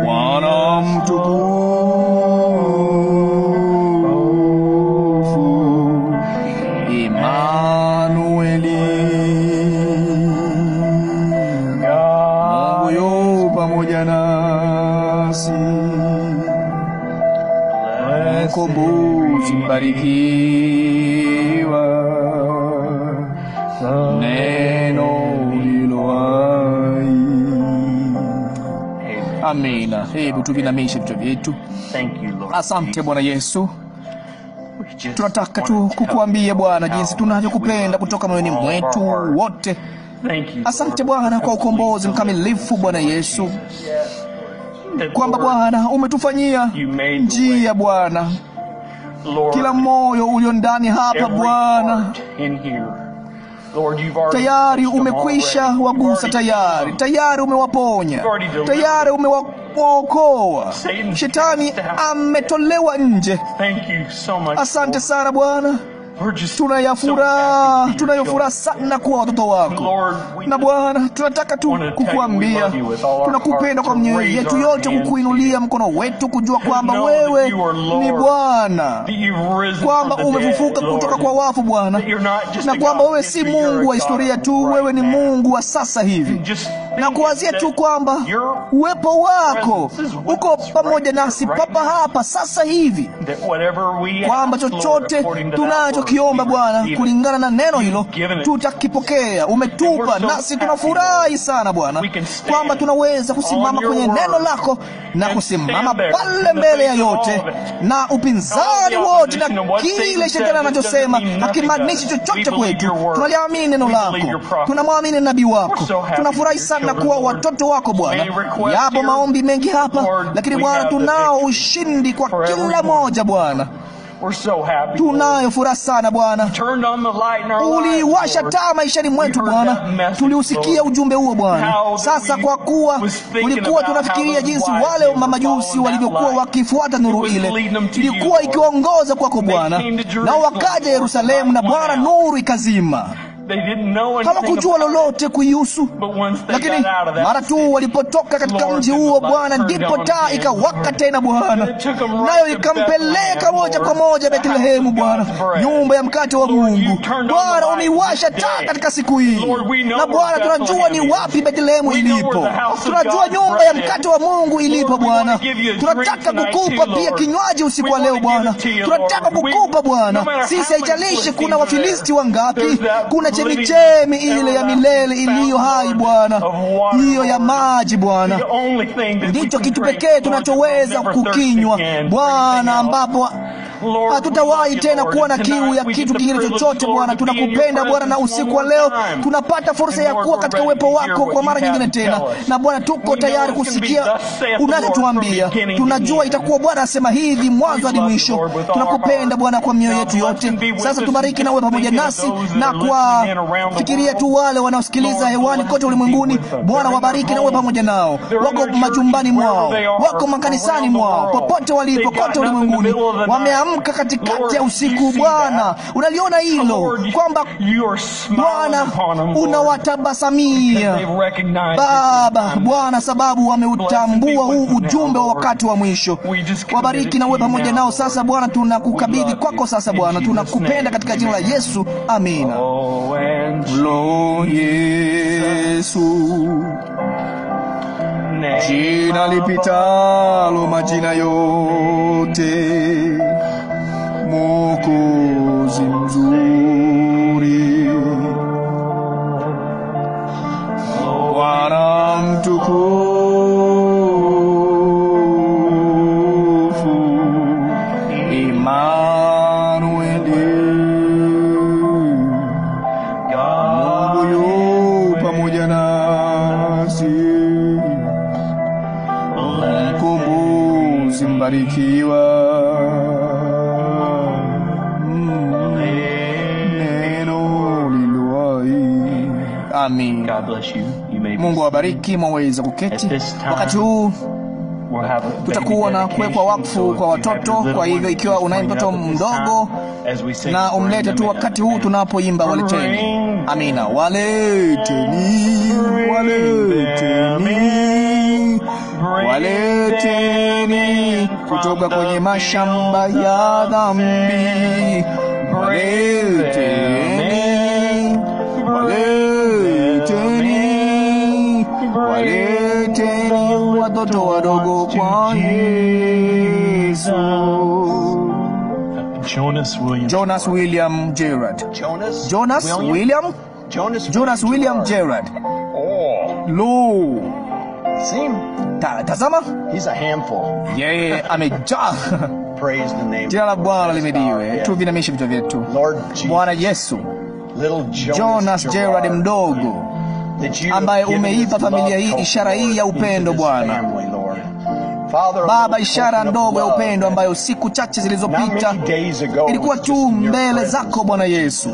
Bwana mtukufu, Imanueli, mkombozi mbarikiwa, neno hilo hai. Amina. Hebu tuvinamishe vichwa vyetu. Asante Bwana Yesu. Tunataka tu kukuambia Bwana jinsi tunavyokupenda kutoka moyoni mwetu wote. Asante Bwana kwa ukombozi mkamilifu Bwana Yesu, kwamba Bwana umetufanyia njia Bwana. Kila moyo ulio ndani hapa Bwana, tayari umekwisha wagusa, tayari umewaponya, tayari umewaokoa. Shetani ametolewa nje. Asante sana Bwana. Tunayofuraha sana kuwa watoto wako. Na Bwana, tunataka tu kukuambia tunakupenda kwa mioyo yetu yote, kukuinulia mkono wetu, kujua kwamba wewe ni Bwana, kwamba umefufuka kutoka kwa wafu Bwana, na kwamba wewe si Mungu wa historia tu, wewe ni Mungu wa sasa hivi. Na kuwazia tu kwamba uwepo wako uko pamoja nasi papa hapa sasa hivi, kwamba chochote tunachokiomba Bwana kulingana na neno hilo tutakipokea. Umetupa, nasi tunafurahi sana Bwana kwamba tunaweza kusimama kwenye neno lako na kusimama pale mbele ya yote na upinzani wote na kile shetani anachosema hakimaanishi chochote kwetu. Tunaliamini neno lako, tunamwamini nabii wako. Tunafurahi sana kuwa watoto wako Bwana. Yapo maombi mengi hapa, lakini Bwana tunao ushindi kwa kila moja Bwana. Tunayo furaha sana Bwana. Uliwasha taa maishani mwetu Bwana. Tuliusikia ujumbe huo Bwana. Sasa kwa kuwa tulikuwa tunafikiria jinsi wale mamajusi walivyokuwa wakifuata nuru ile, ilikuwa ikiongoza kwako Bwana, na wakaja Yerusalemu na Bwana nuru ikazima. Hawakujua lolote kuihusu, lakini mara tu walipotoka katika mji huo Bwana, ndipo taa ikawaka tena Bwana, nayo ikampeleka moja kwa moja Bethlehemu Bwana, nyumba ya mkate wa Mungu. Bwana, umeiwasha taa katika siku hii, na Bwana tunajua ni wapi Bethlehemu ilipo. Tunajua nyumba ya mkate wa Mungu ilipo Bwana. Tunataka kukupa pia kinywaji usiku wa leo Bwana. Tunataka kukupa Bwana. Sisi haijalishi kuna Wafilisti wangapi, kuna chemichemi ile ya milele iliyo hai Bwana, hiyo ya maji Bwana, ndicho kitu pekee tunachoweza kukinywa Bwana, ambapo hatutawahi tena kuwa na kiu ya kitu kingine chochote Bwana. Tunakupenda Bwana, na usiku wa leo tunapata fursa ya kuwa katika uwepo wako kwa mara nyingine tena. Na Bwana, tuko tayari kusikia unachotuambia. Tunajua itakuwa Bwana asema hivi mwanzo hadi mwisho. Tunakupenda Bwana kwa mioyo yetu yote. Sasa tubariki na uwe pamoja nasi, na kwa fikiria tu wale wanaosikiliza hewani kote ulimwenguni Bwana, wabariki na uwe pamoja nao. Wako majumbani mwao, wako makanisani mwao, popote walipo kote ulimwenguni, wameamka katikati ya usiku Bwana. Unaliona hilo kwamba Bwana unawatabasamia Baba Bwana, sababu wameutambua huu ujumbe wa wakati wa mwisho. Wabariki na uwe pamoja nao sasa Bwana. Tunakukabidhi kwako sasa Bwana, tunakupenda katika jina la Yesu, amina. Lo Yesu, jina lipitalo majina yote, Mwokozi mzuri, Bwana mtukufu, Immanueli, Mungu yu pamoja nasi, mkombozi mbarikiwa, amin. Mungu awabariki. Mwaweza kuketi. Wakati huu tutakuwa na kuwekwa wakfu kwa watoto. Kwa hivyo ikiwa unaye mtoto mdogo, na umlete tu wakati huu tunapoimba waleteni. Amina. Waleteni, waleteni, waleteni kutoka kwenye mashamba ya dhambi. Waleteni, waleteni, waleteni watoto wadogo kwa Yesu. Jonas William Gerard. Jonas William Gerard. Lo. Tazama. He's a handful. Yeye amejaa. Praise the name. Jina la Bwana limediwe. Tuvinamishe vichwa vyetu. Bwana Yesu. Jonas Gerard mdogo, ambaye umeipa familia hii ishara hii ya upendo Bwana. Baba, ishara ndogo ya upendo ambayo siku chache zilizopita ilikuwa tu mbele zako Bwana Yesu.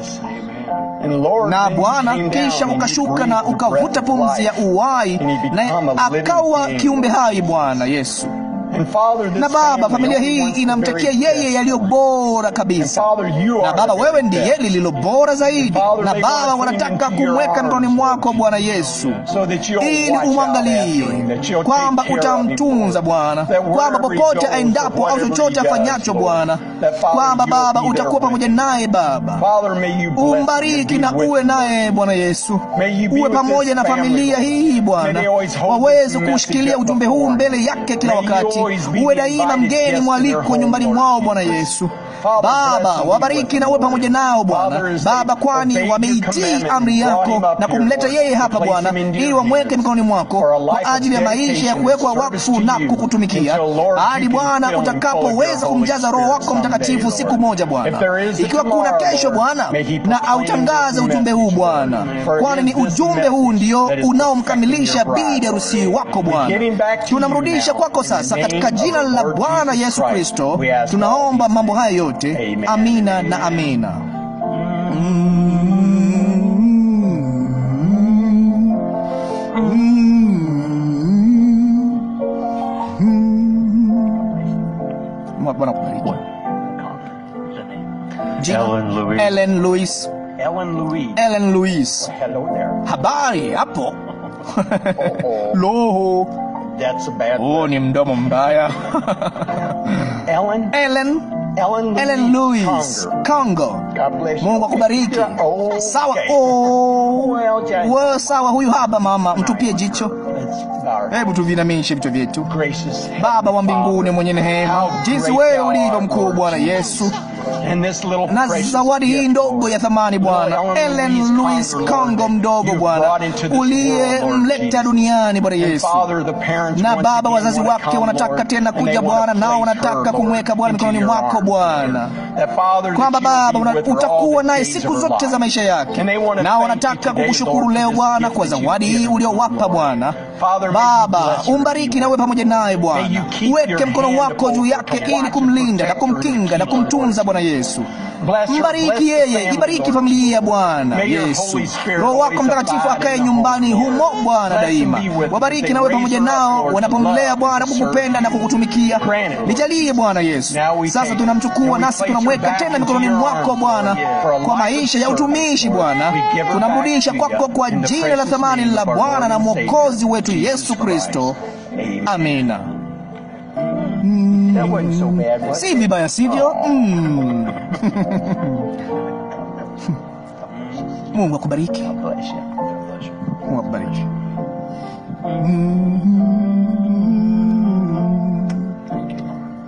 Na Bwana, kisha ukashuka na ukavuta pumzi ya uhai na akawa kiumbe hai Bwana Yesu. Na Baba, familia hii inamtakia yeye yaliyo bora kabisa. Na Baba, wewe ndiye lililo bora zaidi. Na Baba, wanataka kumweka mikononi mwako Bwana Yesu, ili umwangalie, kwamba utamtunza Bwana, kwamba popote aendapo au chochote afanyacho Bwana, kwamba Baba utakuwa pamoja naye. Baba, umbariki na uwe naye Bwana Yesu, uwe pamoja na familia hii Bwana, waweze kushikilia ujumbe huu mbele yake kila wakati. Uwe daima mgeni mwaliko nyumbani mwao Bwana Yesu. Baba, wabariki na uwe pamoja nao Bwana. Baba, kwani wameitii amri yako na kumleta yeye hapa Bwana, ili wamweke mikononi mwako kwa ajili ya maisha ya kuwekwa wakfu na kukutumikia, hadi Bwana utakapoweza kumjaza Roho wako Mtakatifu siku moja Bwana. Ikiwa kuna kesho Bwana, na autangaze ujumbe huu Bwana, kwani ni ujumbe huu ndio unaomkamilisha bibi harusi wako Bwana. Tunamrudisha kwako sasa katika jina la Bwana Yesu Kristo tunaomba mambo haya yote. Amina na amina. Bwana kubariki. Ellen Louise. Habari hapo? Lo. That's a bad word. Ni mdomo mbaya. Ellen Louise Congo. Mungu akubariki. Sawa. Wewe sawa, huyu hapa mama, mtupie jicho. Hebu tuvinamishe vichwa vyetu. Baba wa mbinguni mwenye neema, jinsi wewe ulivyo mkuu Bwana Yesu, na zawadi hii ndogo ya thamani Bwana, Ellen Louise Congo mdogo Bwana, uliyemleta duniani Bwana Yesu. Na Baba, wazazi wake wanataka tena kuja Bwana, nao wanataka kumweka Bwana mikononi mwako Bwana, kwamba Baba utakuwa naye siku zote za maisha yake. Nao wanataka kukushukuru leo Bwana kwa zawadi hii uliowapa Bwana. Baba, umbariki na uwe pamoja naye Bwana. Uweke mkono wako juu yake ili kumlinda na kumkinga na kumtunza Bwana Yesu. Mbariki yeye, ibariki familia Bwana Yesu. Roho wako Mtakatifu akae nyumbani humo Bwana daima. Wabariki na uwe pamoja nao wanapomlea Bwana kukupenda na kukutumikia. Nijalie Bwana Yesu. Sasa tunamchukua nasi tunamweka tena mikononi mwako Bwana, kwa maisha ya utumishi Bwana. Tunamrudisha kwako kwa jina la thamani la Bwana na Mwokozi wetu Yesu Kristo. Amina. Si vibaya sivyo? Mungu akubariki. Mungu akubariki.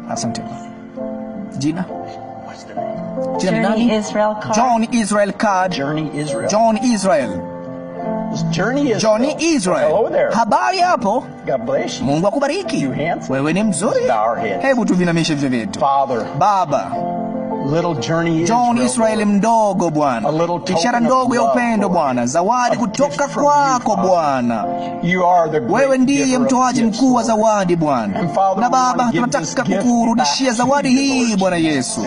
Asante. Jina? Journey Israel Card. John Israel Card. John Israel. Johnny Israel. Hello there. Habari hapo? God bless you. Mungu akubariki. You handsome. Wewe ni mzuri. Hebu tuvinamishe vichwa vyetu. Baba, Little Johnny John Israel mdogo Bwana, ishara ndogo ya upendo Bwana, zawadi kutoka kwako Bwana. Wewe ndiye mtoaji mkuu wa zawadi Bwana. Na Baba, tunataka kukurudishia zawadi hii Bwana Yesu.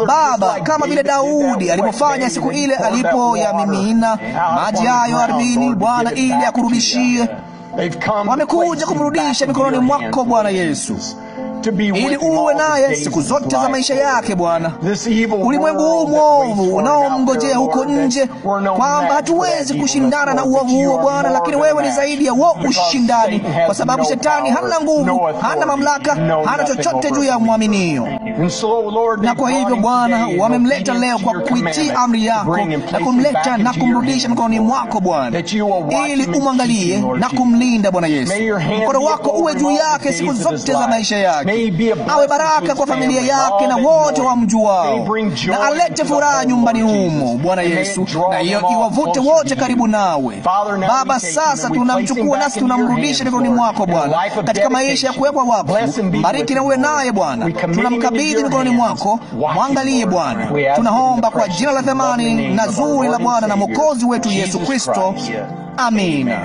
Baba, kama vile Daudi alipofanya siku ile alipoyamimina maji hayo ardhini Bwana, ili akurudishie, wamekuja kumrudisha mikononi mwako Bwana Yesu, ili uwe naye siku zote za maisha yake Bwana. Ulimwengu huu mwovu unaomngojea huko nje, kwamba hatuwezi kushindana na uovu huo Bwana, lakini wewe ni zaidi ya huo ushindani, kwa sababu shetani hana nguvu, hana mamlaka, hana chochote juu ya mwaminio. Na kwa hivyo Bwana, wamemleta leo kwa kuitii amri yako na kumleta na kumrudisha mikononi mwako Bwana, ili umwangalie na kumlinda Bwana Yesu. Mkono wako uwe juu yake siku zote za maisha yake. May be a blessing awe to baraka his kwa familia family, yake all na that wote know. wamjuao, May bring joy na alete into the furaha home, nyumbani Lord humo, Jesus. Bwana And may it Yesu, draw na them all iwavute closer wote to you. karibu nawe. Father, now Baba, we take sasa him and we place him tunamchukua back nasi into your tunamrudisha hands, mikononi Lord, mwako in a Bwana, life of katika maisha ya dedication. kuwekwa wakfu. Bless him, be Bariki with na him, uwe Lord. naye Bwana, We commit him into tunamkabidhi your mikononi hands. mwako. Watch him, Mwangalie Lord. Bwana, We ask tunaomba in the kwa jina la precious and lovely thamani name na of our zuri la Lord and Bwana na Savior, Mwokozi wetu Yesu Jesus Kristo. Christ. Amina.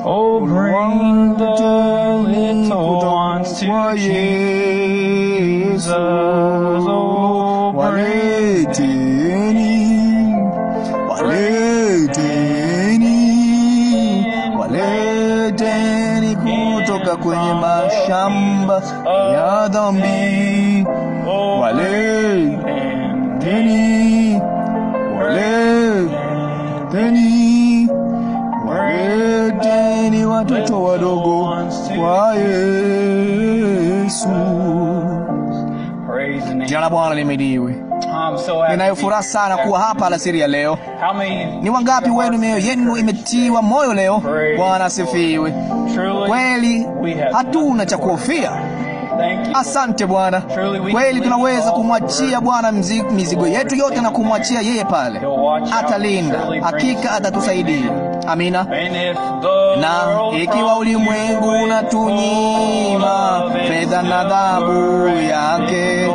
Oh, bring the little ones to Jesus. Oh, bring waleteni kutoka kwenye mashamba ya dhambi, waleteni watoto wadogo kwa Yesu. Praise the name. Jina la Bwana lihimidiwe. I'm so happy. Ninayo furaha sana kuwa hapa alasiri ya leo. How many? Ni wangapi wenu mioyo yenu imetiwa moyo leo? Bwana asifiwe. Truly, Kweli hatuna cha kuhofia. thank you. Asante Bwana. Kweli tunaweza kumwachia Bwana mizigo yetu yote na kumwachia yeye pale. Atalinda, hakika atatusaidia. Amina. And if the Na world ikiwa ulimwengu unatunyima fedha na dhahabu yake,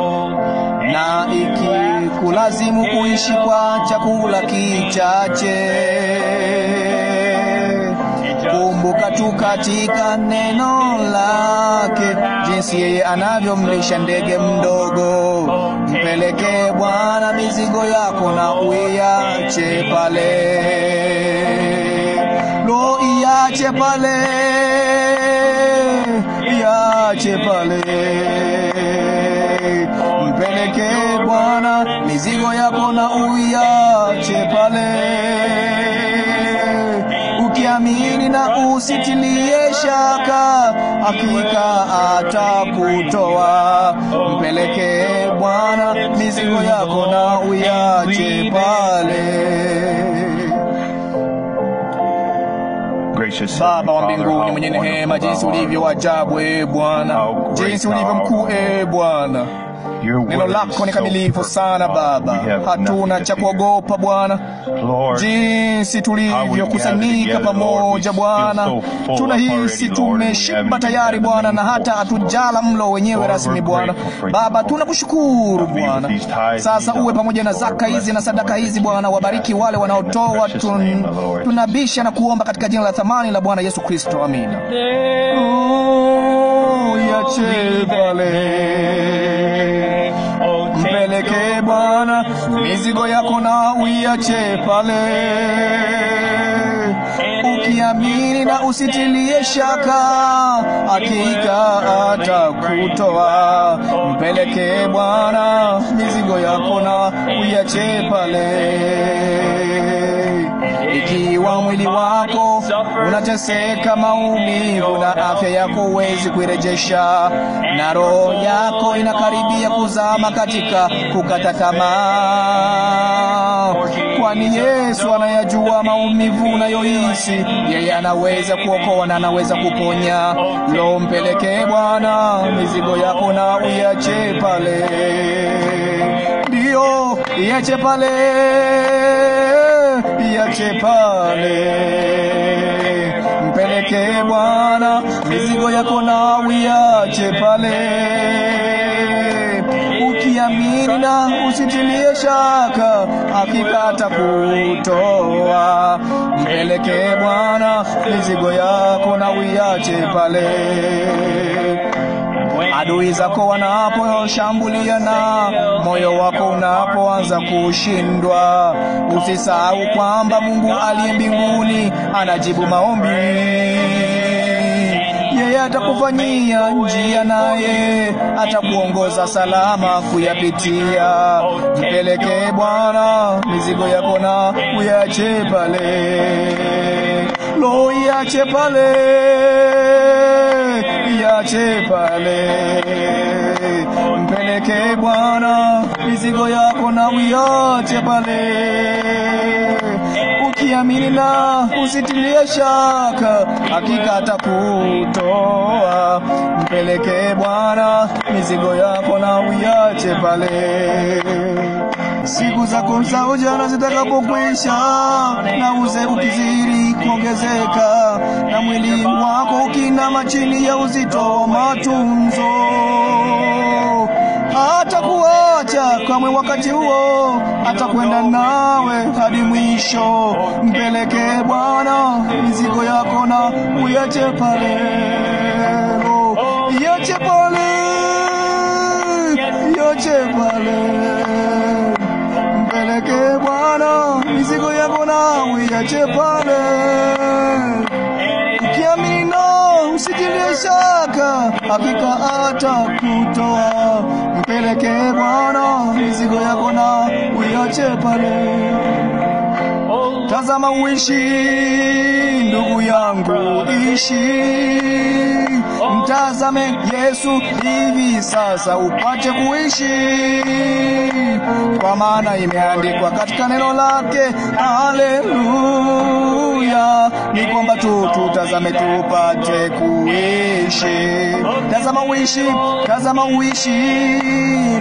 na ikikulazimu kuishi kwa chakula kichache, kumbuka tu katika neno lake jinsi yeye anavyomlisha ndege mdogo. Mpelekee Bwana mizigo yako na uiache pale. Lo, iache pale, iache pale. Mpelekee Bwana mizigo yako na uiache pale, ukiamini na usitilie shaka, hakika atakutoa. Mpelekee Bwana mizigo yako na uiache pale. Baba wa mbinguni mwenye neema, jinsi ulivyo ajabu Bwana, jinsi ulivyo mkuu Bwana. Neno lako ni kamilifu sana Baba, hatuna cha kuogopa Bwana. Jinsi tulivyokusanyika pamoja Bwana, tunahisi tumeshiba tayari Bwana, na hata hatujala mlo wenyewe rasmi Bwana. Baba, tunakushukuru Bwana. Sasa uwe pamoja na zaka hizi na sadaka hizi Bwana, wabariki wale wanaotoa. Tunabisha na kuomba katika jina la thamani la Bwana Yesu Kristo, amina. Iache pale, mpelekee Bwana mizigo yako na uiache pale, ukiamini na usitilie shaka, hakika atakutoa. Mpelekee Bwana mizigo yako na uiache pale. Ikiwa mwili wako unateseka maumivu na afya yako huwezi kuirejesha, na roho yako inakaribia kuzama katika kukata tamaa, kwani Yesu anayajua maumivu unayohisi. Yeye anaweza kuokoa na anaweza kuponya. Lo, mpelekee Bwana mizigo yako na uiache pale. Ndio, iache pale, iache pale. Mpelekee Bwana mizigo yako na uiache pale, ukiamini na usitilie shaka, hakika atakutoa. Mpelekee Bwana mizigo yako na uiache pale. Adui zako wanaposhambulia na moyo wako unapoanza kushindwa, usisahau kwamba Mungu aliye mbinguni anajibu maombi. Yeye atakufanyia njia, naye atakuongoza salama kuyapitia. Mpelekee Bwana mizigo yako na uiache pale. Lo, iache pale, iache pale. Mpelekee Bwana mizigo yako na uiache pale, ukiamini na usitilie shaka, hakika atakutoa. Mpeleke Bwana mizigo yako na uiache pale. Siku zako za ujana zitakapokwisha, na uzee ukizidi kuongezeka, na mwili wako ukinama chini ya uzito wa matunzo, hatakuacha kamwe. Wakati huo atakwenda nawe hadi mwisho. Mpeleke Bwana mizigo yako na uiache pale. Iache pale, iache pale. Mpeleke Bwana mizigo yako na uiache pale. Ukiamini na usitilie shaka, hakika atakutoa. Mpeleke Bwana mizigo yako na uiache pale. Tazama uishi ndugu yangu, ishi. Mtazame Yesu hivi sasa upate kuishi, kwa maana imeandikwa katika neno lake. Haleluya, ni kwamba tutazame tupate kuishi. Tazama uishi, tazama uishi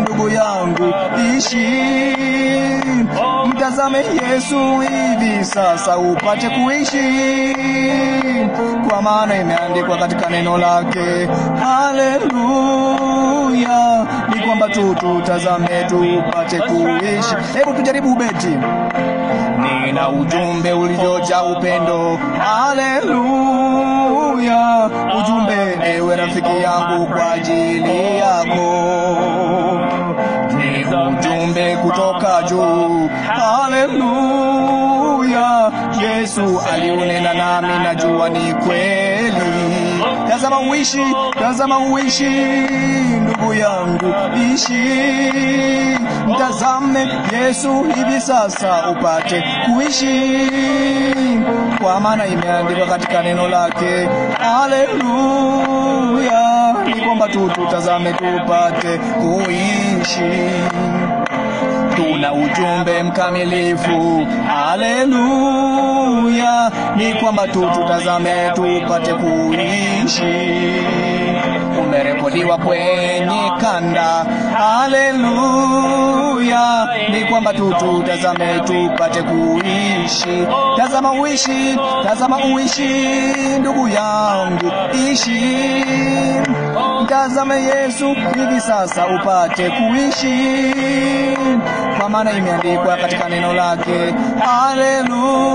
ndugu yangu, ishi. Mtazame Yesu hivi sasa upate kuishi, kwa maana imeandikwa katika neno lake. Haleluya, ni kwamba tutazame tupate kuishi. Hebu tujaribu ubeti. Nina ujumbe uliojaa upendo. Haleluya, ujumbe ewe rafiki yangu kwa ajili yako. Ni ujumbe kutoka juu. Haleluya, Yesu aliunena nami, najua ni kweli. Tazama uishi, tazama uishi ndugu yangu, ishi. Mtazame Yesu hivi sasa upate kuishi, kwa maana imeandikwa katika neno lake. Haleluya, ni kwamba tutazame tupate kuishi. Tuna ujumbe mkamilifu. Haleluya, ni kwamba tutazame tupate kuishi. Umerekodiwa kwenye kanda. Haleluya, ni kwamba tutazame tupate kuishi. Tazama uishi, tazama uishi ndugu yangu, ishi. Mtazame Yesu hivi sasa upate kuishi, kwa maana imeandikwa katika neno lake. Haleluya,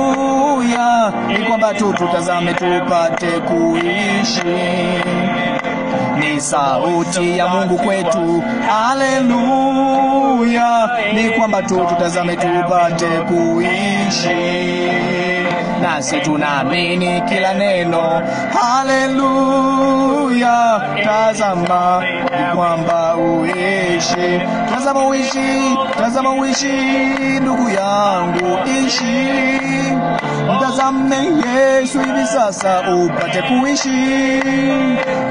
ni kwamba tutazame tupate kuishi. Ni sauti ya Mungu kwetu. Haleluya, ni kwamba tutazame tupate kuishi, nasi tunaamini kila neno. Haleluya, tazama ni kwamba uishi. Tazama uishi, tazama uishi ndugu yangu, ishi. Mtazame Yesu hivi sasa upate kuishi,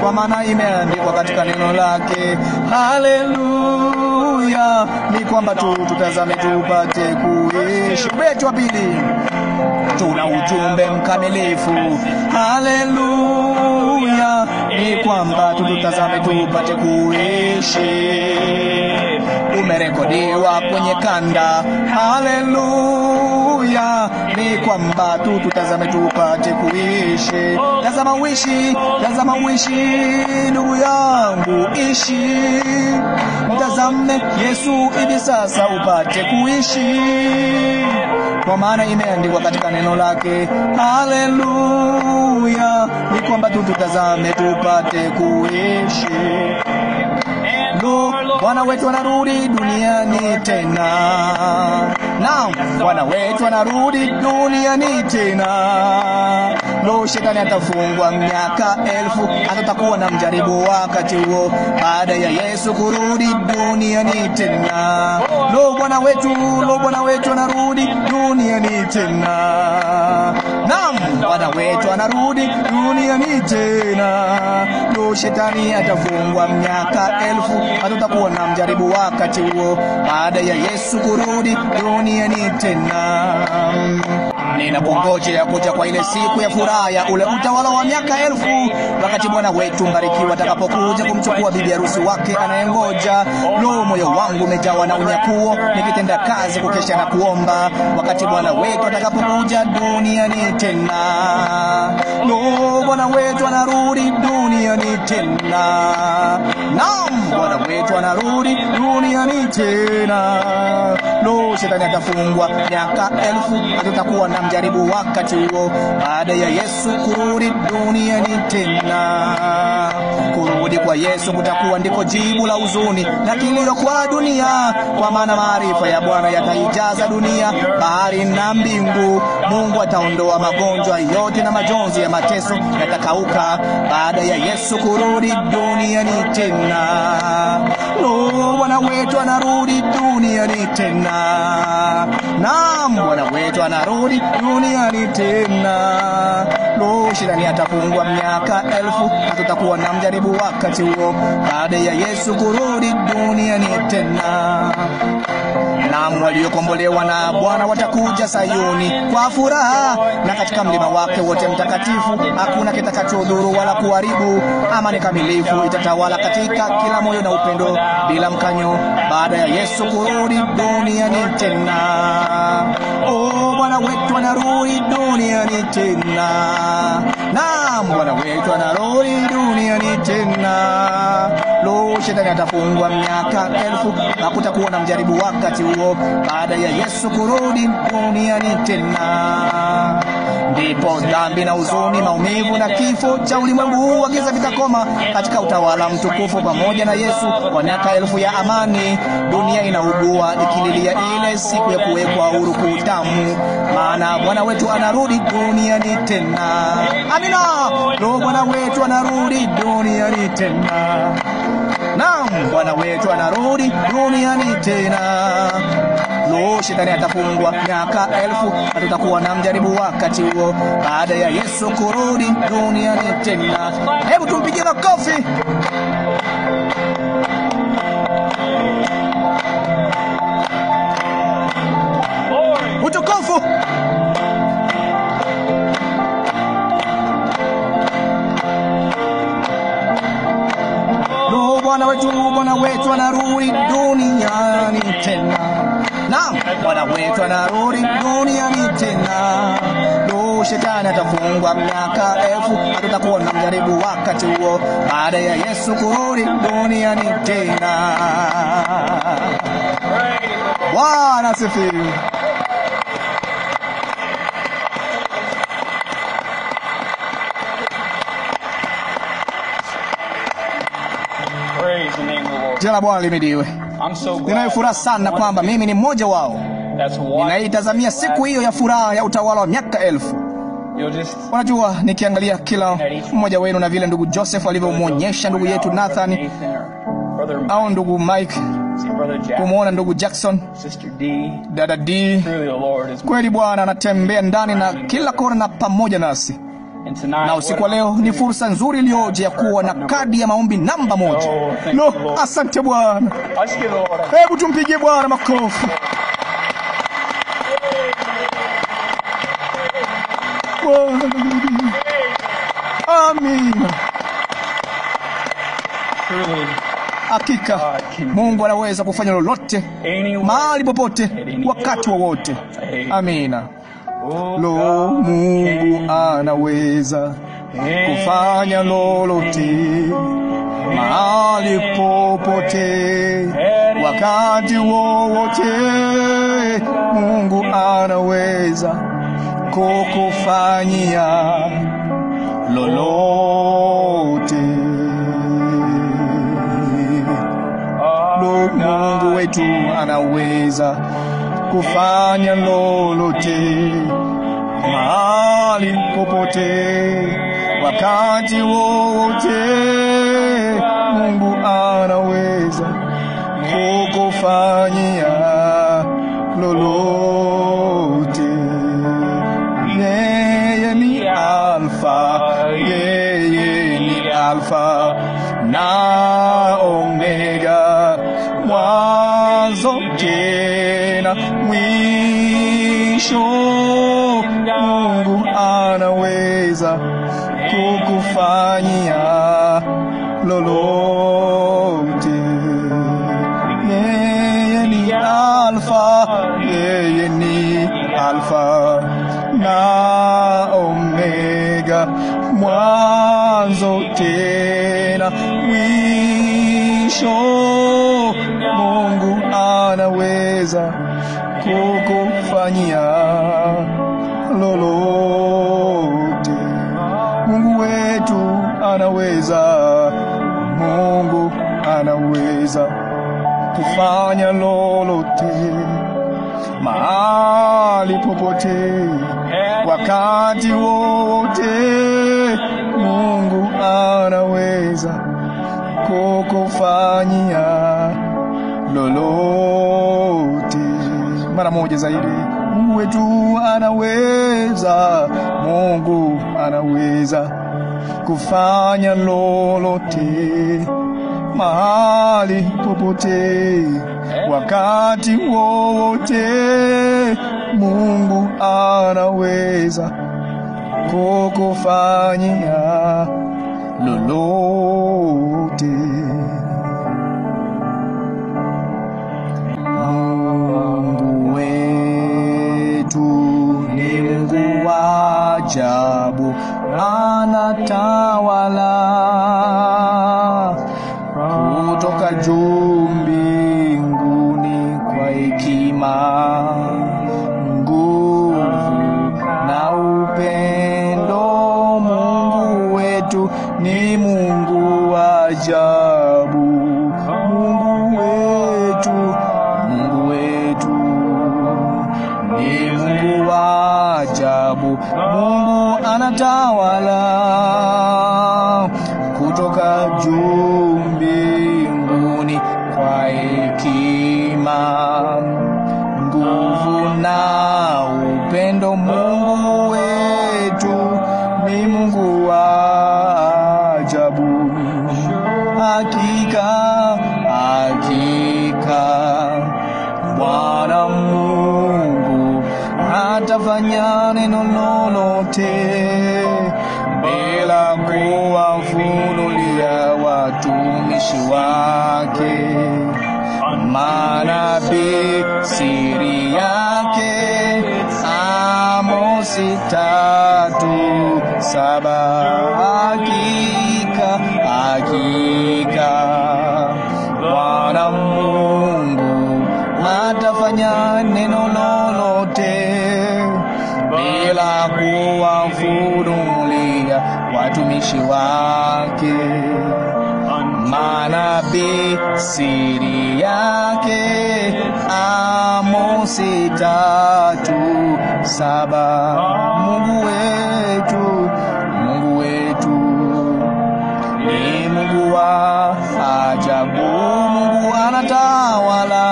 kwa maana imeandikwa katika neno lake. Haleluya, ni kwamba tutazame tupate kuishi. Ubeti wa pili. Tuna ujumbe mkamilifu. Haleluya, ni kwamba tutazame tupate kuishi. Umerekodiwa kwenye kanda. Haleluya, ni kwamba tutazame tupate kuishi. Tazama uishi, tazama uishi ndugu yangu, ishi. Mtazame Yesu hivi sasa upate kuishi, kwa maana imeandikwa katika neno lake. Haleluya, ni kwamba tutazame tupate kuishi. Lo, Bwana wetu anarudi duniani tena. Naam, Bwana wetu anarudi duniani tena. Lo, shetani atafungwa miaka 1000, hatutakuwa na mjaribu wakati huo, baada ya Yesu kurudi duniani tena. Lo, Bwana wetu anarudi duniani tena. Naam, Bwana wetu anarudi duniani tena. Lo, shetani atafungwa miaka 1000, hatutakuwa na mjaribu wakati huo, baada ya Yesu kurudi duniani tena. ninapongojea kuja kwa ile siku ya furaha ya ule utawala wa miaka 1000, wakati Bwana wetu mbarikiwa atakapokuja kumchukua bibi harusi wake anayengoja. Lo, moyo wangu umejawa na unyakuo, nikitenda kazi, kukesha na kuomba, wakati Bwana wetu atakapokuja duniani tena. Lo, Bwana wetu anarudi duniani tena. Naam, Bwana wetu anarudi duniani tena. Lo, shetani atafungwa miaka 1000, tutakuwa na mjaribu wakati huo, baada ya Yesu kurudi duniani tena. Kurudi kwa Yesu kutakuwa ndiko jibu la huzuni na kilio kwa dunia, kwa maana maarifa ya Bwana yataijaza dunia, bahari na mbingu. Mungu ataondoa magonjwa yote na majonzi ya mateso yatakauka baada ya Yesu kurudi duniani tena. Lo, Bwana wetu anarudi duniani tena. Naam, Bwana wetu anarudi duniani tena. Lo, shetani atafungwa miaka 1000, na tutakuwa na mjaribu wakati huo, baada ya Yesu kurudi duniani tena. Naam, waliokombolewa na Bwana watakuja Sayuni kwa furaha, na katika mlima wake wote mtakatifu hakuna kitakachodhuru wala kuharibu. Amani kamilifu itatawala katika kila moyo na upendo bila mkanyo, baada ya Yesu kurudi duniani tena. Oh, Bwana wetu anarudi duniani tena. Naam, Bwana wetu anarudi duniani tena. Lo, shetani atafungwa miaka 1000, na kutakuwa na mjaribu wakati huo, baada ya Yesu kurudi duniani tena. Ndipo dhambi na huzuni, maumivu na kifo cha ulimwengu huu wa giza vitakoma katika utawala mtukufu pamoja na Yesu kwa miaka 1000 ya amani. Dunia inaugua ikililia ile siku ya kuwekwa huru kutamu, maana Bwana wetu anarudi duniani tena. Amina. Lo, Bwana wetu anarudi duniani tena. Naam, Bwana wetu anarudi duniani tena. Lo, shetani atafungwa miaka 1000, na tutakuwa na mjaribu wakati huo, baada ya Yesu kurudi duniani tena. Hebu tumpigie makofi. Utukufu. Lo, Bwana wetu anarudi duniani tena. Naam, Bwana wetu anarudi duniani tena. Lo, shetani atafungwa miaka 1000, na tutakuwa na mjaribu wakati huo, baada ya Yesu kurudi duniani tena. Bwana asifiwe. Jina la Bwana lihimidiwe. Ninayo furaha sana kwamba mimi ni mmoja wao. Ninaitazamia siku hiyo ya furaha ya utawala wa miaka 1000. Unajua, nikiangalia kila mmoja wenu na vile ndugu Joseph alivyomwonyesha ndugu yetu Nathan, au ndugu Mike, kumwona ndugu Jackson, dada D, kweli Bwana anatembea ndani na kila kona na pamoja nasi. Na usiku wa leo ni fursa nzuri iliyoje ya kuwa na kadi ya maombi namba 1. Lo, asante Bwana. Hebu tumpigie Bwana makofi. Amina. Hakika Mungu anaweza kufanya lolote, mahali popote, wakati wowote. Amina. Lo, Mungu anaweza kufanya lolote, mahali popote, wakati wowote. Mungu anaweza kukufanyia lolote. Lo, Mungu wetu anaweza kufanya lolote, mahali popote, wakati wowote. Mungu anaweza kukufanyia lolote. Yeye ni Alfa, yeye ni Alfa na Omega, mwanzo tena mwisho. anaweza kukufanyia lolote. Yeye ni Alfa, yeye ni Alfa na Omega, mwanzo tena mwisho. Mungu anaweza kukufanyia lolote. Mungu wetu anaweza, Mungu anaweza kufanya lolote, mahali popote, wakati wote. Mungu anaweza kukufanyia lolote. Mara moja zaidi. Mungu wetu anaweza, Mungu anaweza kufanya lolote, mahali popote, wakati wote. Mungu anaweza kukufanyia lolote. Mungu wetu ni Mungu wa ajabu, anatawala kutoka juu mbinguni kwa hekima, nguvu na upendo. Mungu wetu ni Mungu wa ajabu. Mungu wetu, Mungu wetu ni Mungu wa ajabu. Mungu anatawala kutoka juu mbinguni kwa hekima, nguvu na upendo. Mungu wetu ni Mungu wa ajabu. Hakika, hakika Bwana Mungu atafanya neno lolote bila kuwafunulia watumishi wake manabii siri yake. Amosi 3:7. Hakika, hakika Bwana Mungu atafanya neno lolote bila kuwafunulia watumishi wake manabii siri yake. Amosi 3:7. Mungu wetu, Mungu wetu ni Mungu wa ajabu. Mungu anatawala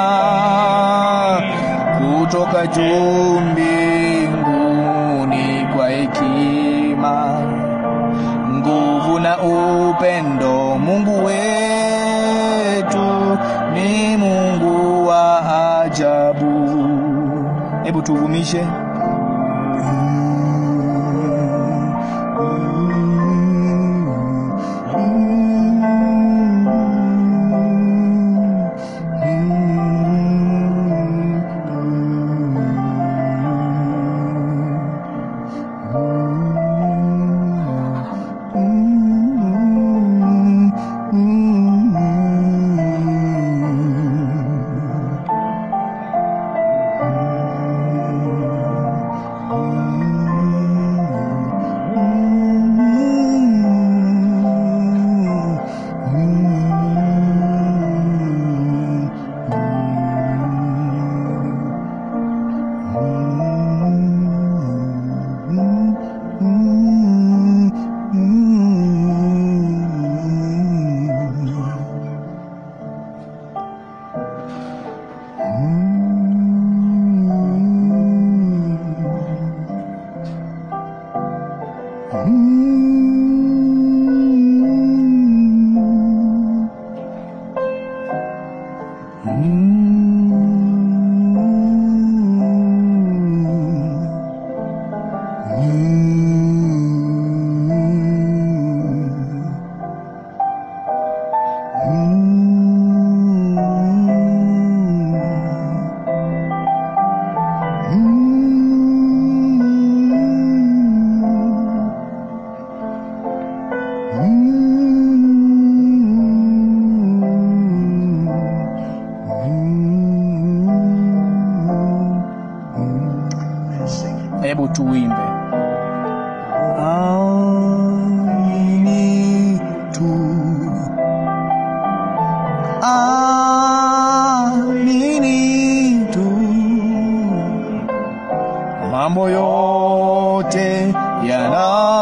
kutoka juu mbinguni kwa hekima, nguvu na upendo. Mungu wetu ni Mungu wa ajabu. Hebu tuvumishe.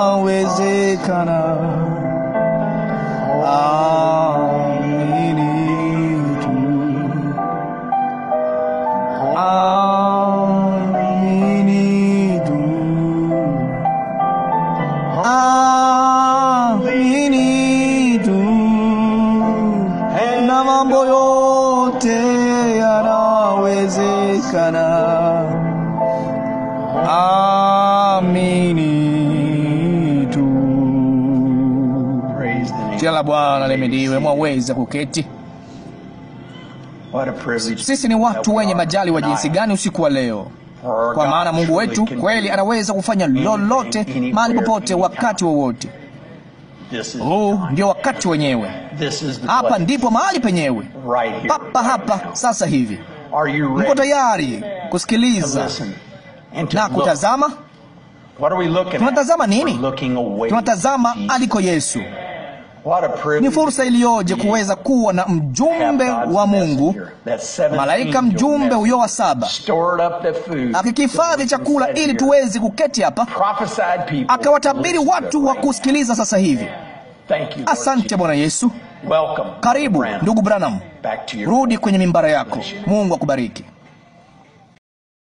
yanawezekana. Amini tu. Amini tu. Amini tu. Na mambo yote yanawezekana. Amini tu. Jina la Bwana lihimidiwe. Mwaweza kuketi. Sisi ni watu wenye majali wa jinsi gani usiku wa leo, kwa maana Mungu wetu kweli anaweza kufanya lolote, mahali popote, wakati wowote. Huu ndio wakati wenyewe. Hapa ndipo mahali penyewe, papa hapa sasa hivi. Mko tayari kusikiliza na kutazama? Tunatazama nini? Tunatazama aliko Yesu. Ni fursa iliyoje kuweza kuwa na mjumbe wa Mungu, malaika mjumbe huyo wa 7, akikihifadhi chakula ili tuweze kuketi hapa, akawatabiri watu wa kusikiliza sasa hivi. Asante Bwana Yesu. Karibu ndugu Branham, rudi kwenye mimbara yako. Mungu akubariki.